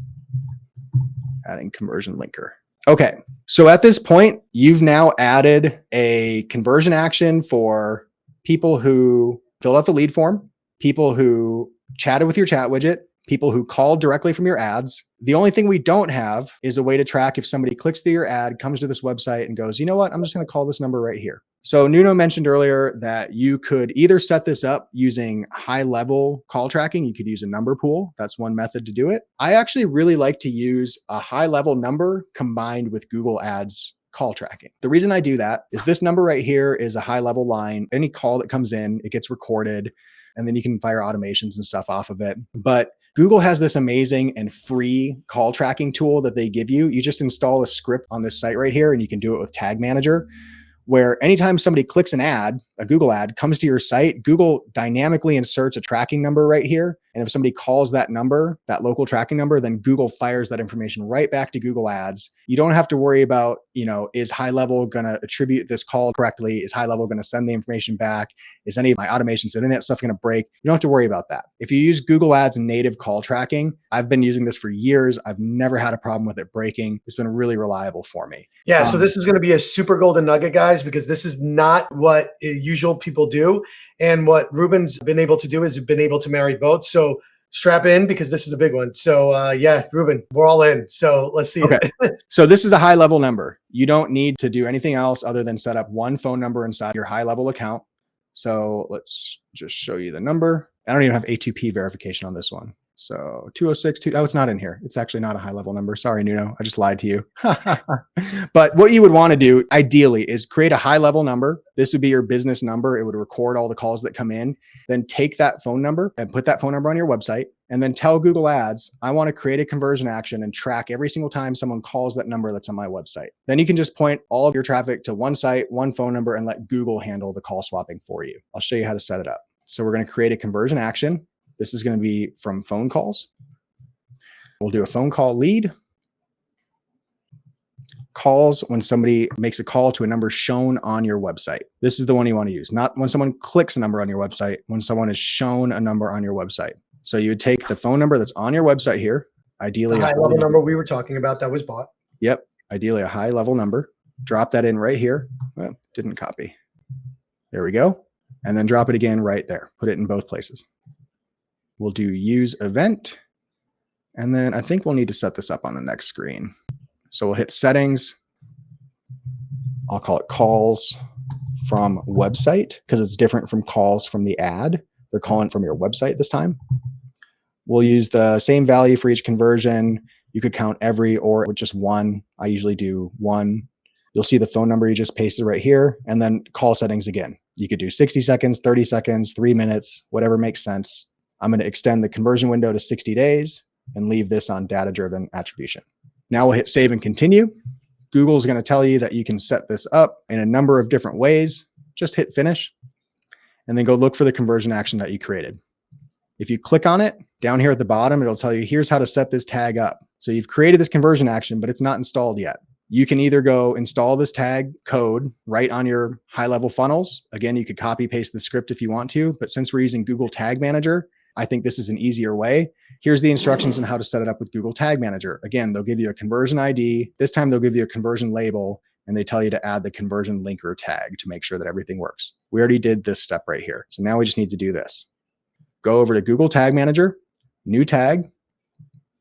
Adding conversion linker. Okay, so at this point, you've now added a conversion action for people who filled out the lead form, people who chatted with your chat widget, people who called directly from your ads. The only thing we don't have is a way to track if somebody clicks through your ad, comes to this website and goes, you know what, I'm just going to call this number right here. So Nuno mentioned earlier that you could either set this up using high-level call tracking. You could use a number pool. That's one method to do it. I actually really like to use a high-level number combined with Google Ads call tracking. The reason I do that is this number right here is a high-level line. Any call that comes in, it gets recorded, and then you can fire automations and stuff off of it. But Google has this amazing and free call tracking tool that they give you. You just install a script on this site right here, and you can do it with Tag Manager, where anytime somebody clicks an ad, a Google ad comes to your site, Google dynamically inserts a tracking number right here. And if somebody calls that number, that local tracking number, then Google fires that information right back to Google Ads. You don't have to worry about, is GoHighLevel going to attribute this call correctly? Is GoHighLevel going to send the information back? Is any of my automations, any of that stuff going to break? You don't have to worry about that. If you use Google Ads native call tracking, I've been using this for years. I've never had a problem with it breaking. It's been really reliable for me. Yeah, so this is going to be a super golden nugget, guys, because this is not what usual people do. And what Ruben's been able to do is been able to marry both. So strap in because this is a big one. So yeah, Ruben, we're all in. So let's see it. So this is a high-level number. You don't need to do anything else other than set up one phone number inside your GoHighLevel account. So let's just show you the number. I don't even have A2P verification on this one. So 2062, oh, it's not in here. It's actually not a high-level number. Sorry, Nuno, I just lied to you. But what you would want to do ideally is create a high-level number. This would be your business number. It would record all the calls that come in. Then take that phone number and put that phone number on your website. And then tell Google Ads, I want to create a conversion action and track every single time someone calls that number that's on my website. Then you can just point all of your traffic to one site, one phone number, and let Google handle the call swapping for you. I'll show you how to set it up. So we're going to create a conversion action. This is going to be from phone calls. We'll do a phone call lead. Calls when somebody makes a call to a number shown on your website. This is the one you want to use, not when someone clicks a number on your website, when someone is shown a number on your website. So you would take the phone number that's on your website here, ideally the high-level number we were talking about that was bought. Yep, ideally a high-level number. Drop that in right here. Well, didn't copy. There we go. And then drop it again right there. Put it in both places. We'll do use event. And then I think we'll need to set this up on the next screen. So we'll hit settings. I'll call it calls from website because it's different from calls from the ad. They're calling from your website this time. We'll use the same value for each conversion. You could count every or with just one. I usually do one. You'll see the phone number you just pasted right here, and then call settings again. You could do 60 seconds, 30 seconds, 3 minutes, whatever makes sense. I'm going to extend the conversion window to 60 days and leave this on data-driven attribution. Now we'll hit save and continue. Google's going to tell you that you can set this up in a number of different ways. Just hit finish and then go look for the conversion action that you created. If you click on it down here at the bottom, it'll tell you here's how to set this tag up. So you've created this conversion action, but it's not installed yet. You can either go install this tag code right on your high-level funnels. Again, you could copy paste the script if you want to, but since we're using Google Tag Manager, I think this is an easier way. Here's the instructions on how to set it up with Google Tag Manager. Again, they'll give you a conversion ID. This time they'll give you a conversion label, and they tell you to add the conversion linker tag to make sure that everything works. We already did this step right here. So now we just need to do this. Go over to Google Tag Manager, new tag.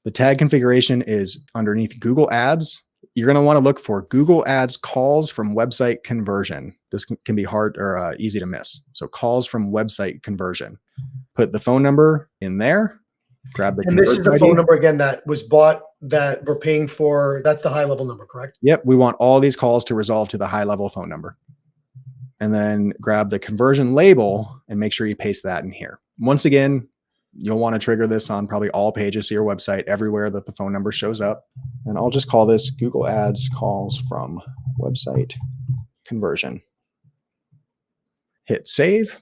The tag configuration is underneath Google Ads. You're going to want to look for Google Ads calls from website conversion. This can be hard or easy to miss. So calls from website conversion. Put the phone number in there. Grab the And this is the ID. phone number again that was bought that we're paying for. That's the high level number, correct? Yep. We want all these calls to resolve to the high level phone number. And then grab the conversion label and make sure you paste that in here. Once again, you'll want to trigger this on probably all pages of your website, everywhere that the phone number shows up. And I'll just call this Google Ads calls from website conversion. Hit save.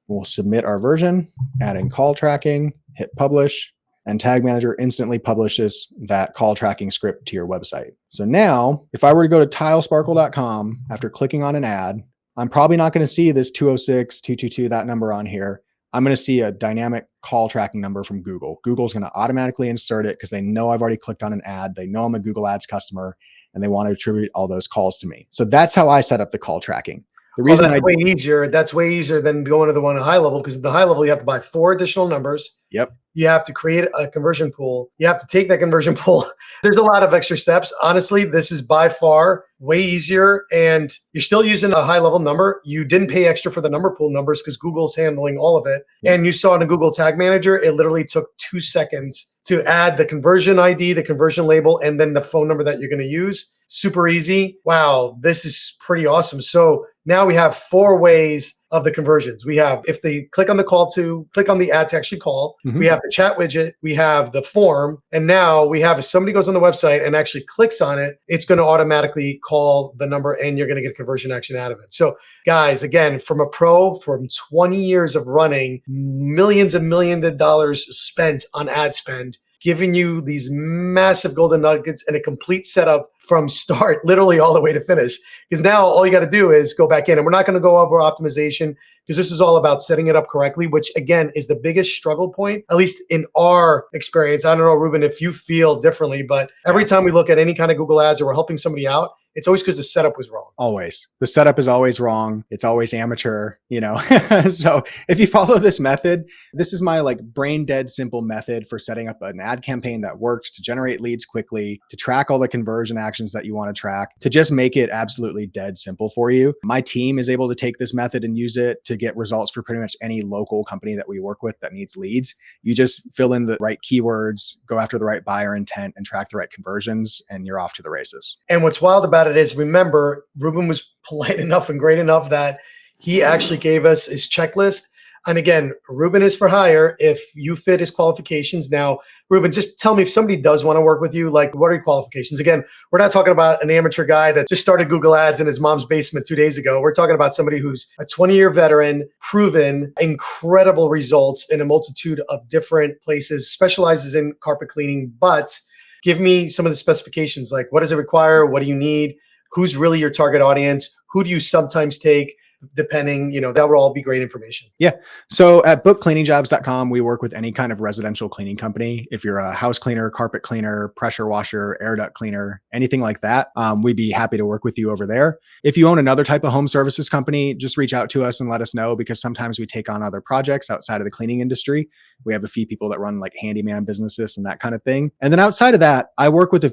We'll submit our version, add in call tracking, hit publish, and Tag Manager instantly publishes that call tracking script to your website. So now, if I were to go to tilesparkle.com after clicking on an ad, I'm probably not going to see this 206, 222, that number on here. I'm going to see a dynamic call tracking number from Google. Google's going to automatically insert it because they know I've already clicked on an ad. They know I'm a Google Ads customer, and they want to attribute all those calls to me. So that's how I set up the call tracking. The reason that's way easier. That's way easier than going to the one at high level, because at the high level, you have to buy 4 additional numbers. Yep. You have to create a conversion pool. You have to take that conversion pool. There's a lot of extra steps. Honestly, this is by far way easier, and you're still using a high level number. You didn't pay extra for the number pool numbers because Google's handling all of it. Yeah. And you saw in a Google Tag Manager, it literally took 2 seconds to add the conversion ID, the conversion label, and then the phone number that you're going to use. Super easy. Wow, this is pretty awesome. So now we have 4 ways of the conversions. We have, if they click on the click on the ad to actually call, we have the chat widget, we have the form, and now we have, if somebody goes on the website and actually clicks on it, it's going to automatically call the number and you're going to get conversion action out of it. So guys, again, from a pro, from 20 years of running, millions and millions of dollars spent on ad spend, giving you these massive golden nuggets and a complete setup from start, literally all the way to finish. Because now all you got to do is go back in, and we're not going to go over optimization because this is all about setting it up correctly, which again is the biggest struggle point, at least in our experience. I don't know, Ruben, if you feel differently, but every time we look at any kind of Google Ads or we're helping somebody out, it's always because the setup was wrong. Always. The setup is always wrong. It's always amateur, So if you follow this method, this is my brain dead simple method for setting up an ad campaign that works to generate leads quickly, to track all the conversion actions that you want to track, to just make it absolutely dead simple for you. My team is able to take this method and use it to get results for pretty much any local company that we work with that needs leads. You just fill in the right keywords, go after the right buyer intent, and track the right conversions, and you're off to the races. And what's wild about it is, remember, Ruben was polite enough and great enough that he actually gave us his checklist. And again, Ruben is for hire if you fit his qualifications. Now, Ruben, just tell me, if somebody does want to work with you, what are your qualifications? Again, we're not talking about an amateur guy that just started Google Ads in his mom's basement 2 days ago. We're talking about somebody who's a 20-year veteran, proven, incredible results in a multitude of different places, specializes in carpet cleaning. But give me some of the specifications, what does it require? What do you need? Who's really your target audience? Who do you sometimes take? Depending, that would all be great information. Yeah. So at bookcleaningjobs.com, we work with any kind of residential cleaning company. If you're a house cleaner, carpet cleaner, pressure washer, air duct cleaner, anything like that, we'd be happy to work with you over there. If you own another type of home services company, just reach out to us and let us know, because sometimes we take on other projects outside of the cleaning industry. We have a few people that run handyman businesses and that kind of thing. And then outside of that, I work with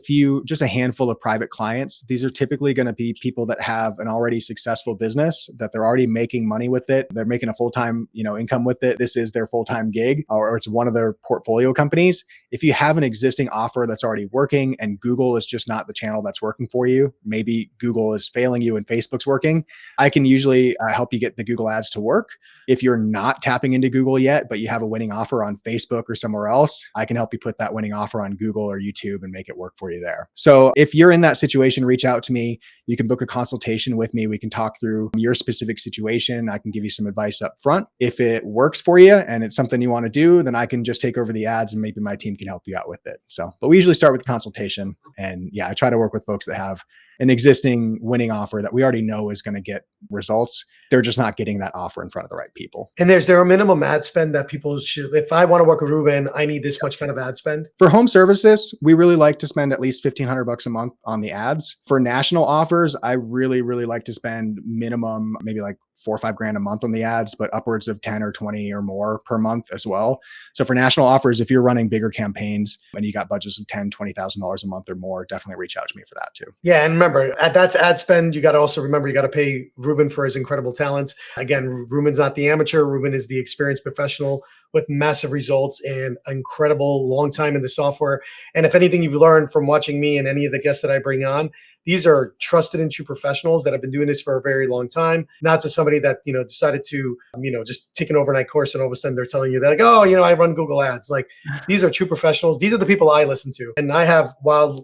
just a handful of private clients. These are typically going to be people that have an already successful business, that they're already making money with it. They're making a full-time, income with it. This is their full-time gig, or it's one of their portfolio companies. If you have an existing offer that's already working and Google is just not the channel that's working for you, maybe Google is failing you and Facebook's working, I can usually help you get the Google ads to work. If you're not tapping into Google yet, but you have a winning offer on Facebook or somewhere else, I can help you put that winning offer on Google or YouTube and make it work for you there. So if you're in that situation, reach out to me. You can book a consultation with me. We can talk through your specific specific situation, I can give you some advice up front. If it works for you and it's something you want to do, then I can just take over the ads and maybe my team can help you out with it. So, but we usually start with consultation. And yeah, I try to work with folks that have an existing winning offer that we already know is going to get results. They're just not getting that offer in front of the right people. And is there a minimum ad spend that people should, if I want to work with Ruben, I need this much kind of ad spend? For home services, we really like to spend at least $1,500 a month on the ads. For national offers, I really like to spend minimum, maybe like 4 or 5 grand a month on the ads, but upwards of 10 or 20 or more per month as well. So for national offers, if you're running bigger campaigns and you got budgets of $10,000, $20,000 a month or more, definitely reach out to me for that too. Yeah. And remember, that's ad spend. You got to also remember, you got to pay Ruben for his incredible talents. Again, Ruben's not the amateur. Ruben is the experienced professional with massive results and incredible long time in the software. And if anything you've learned from watching me and any of the guests that I bring on, these are trusted and true professionals that have been doing this for a very long time. Not to somebody that, decided to, just take an overnight course and all of a sudden they're telling you, they're like, oh, I run Google ads. Like, these are true professionals. These are the people I listen to. And I have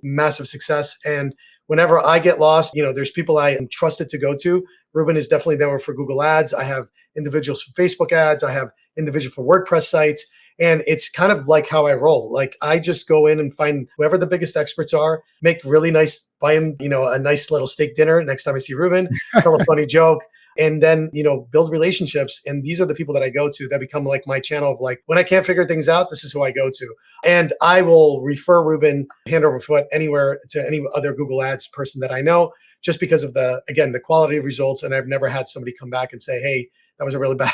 massive success. And whenever I get lost, there's people I am trusted to go to. Ruben is definitely there for Google ads. I have individuals for Facebook ads. I have individuals for WordPress sites. And it's kind of like how I roll. Like, I just go in and find whoever the biggest experts are, make really nice, buy them, a nice little steak dinner next time I see Ruben, tell a funny joke, and then, build relationships. And these are the people that I go to that become like my channel of like, when I can't figure things out, this is who I go to. And I will refer Ruben hand over foot anywhere to any other Google ads person that I know, just because of the quality of results. And I've never had somebody come back and say, hey, that was a really bad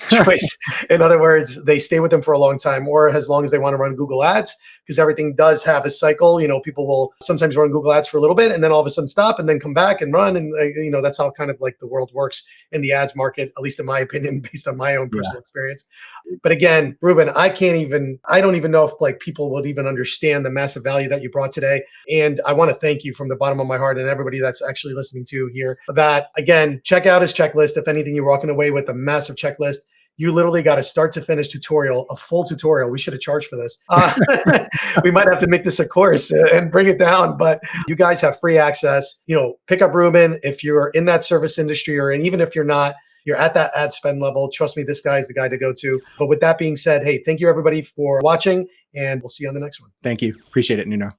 choice. In other words, they stay with them for a long time, or as long as they want to run Google ads, because everything does have a cycle. People will sometimes run Google ads for a little bit and then all of a sudden stop and then come back and run. And, that's how kind of like the world works in the ads market, at least in my opinion, based on my own personal experience. But again, Ruben, I don't even know if like people would even understand the massive value that you brought today. And I want to thank you from the bottom of my heart and everybody that's actually listening to here that, again, check out his checklist. If anything, you're walking away with a massive checklist. You literally got a start to finish tutorial, a full tutorial. We should have charged for this. We might have to make this a course and bring it down, but you guys have free access. Pick up Ruben if you're in that service industry, and even if you're not, you're at that ad spend level. Trust me, this guy is the guy to go to. But with that being said, hey, thank you everybody for watching, and we'll see you on the next one. Thank you. Appreciate it, Nuno.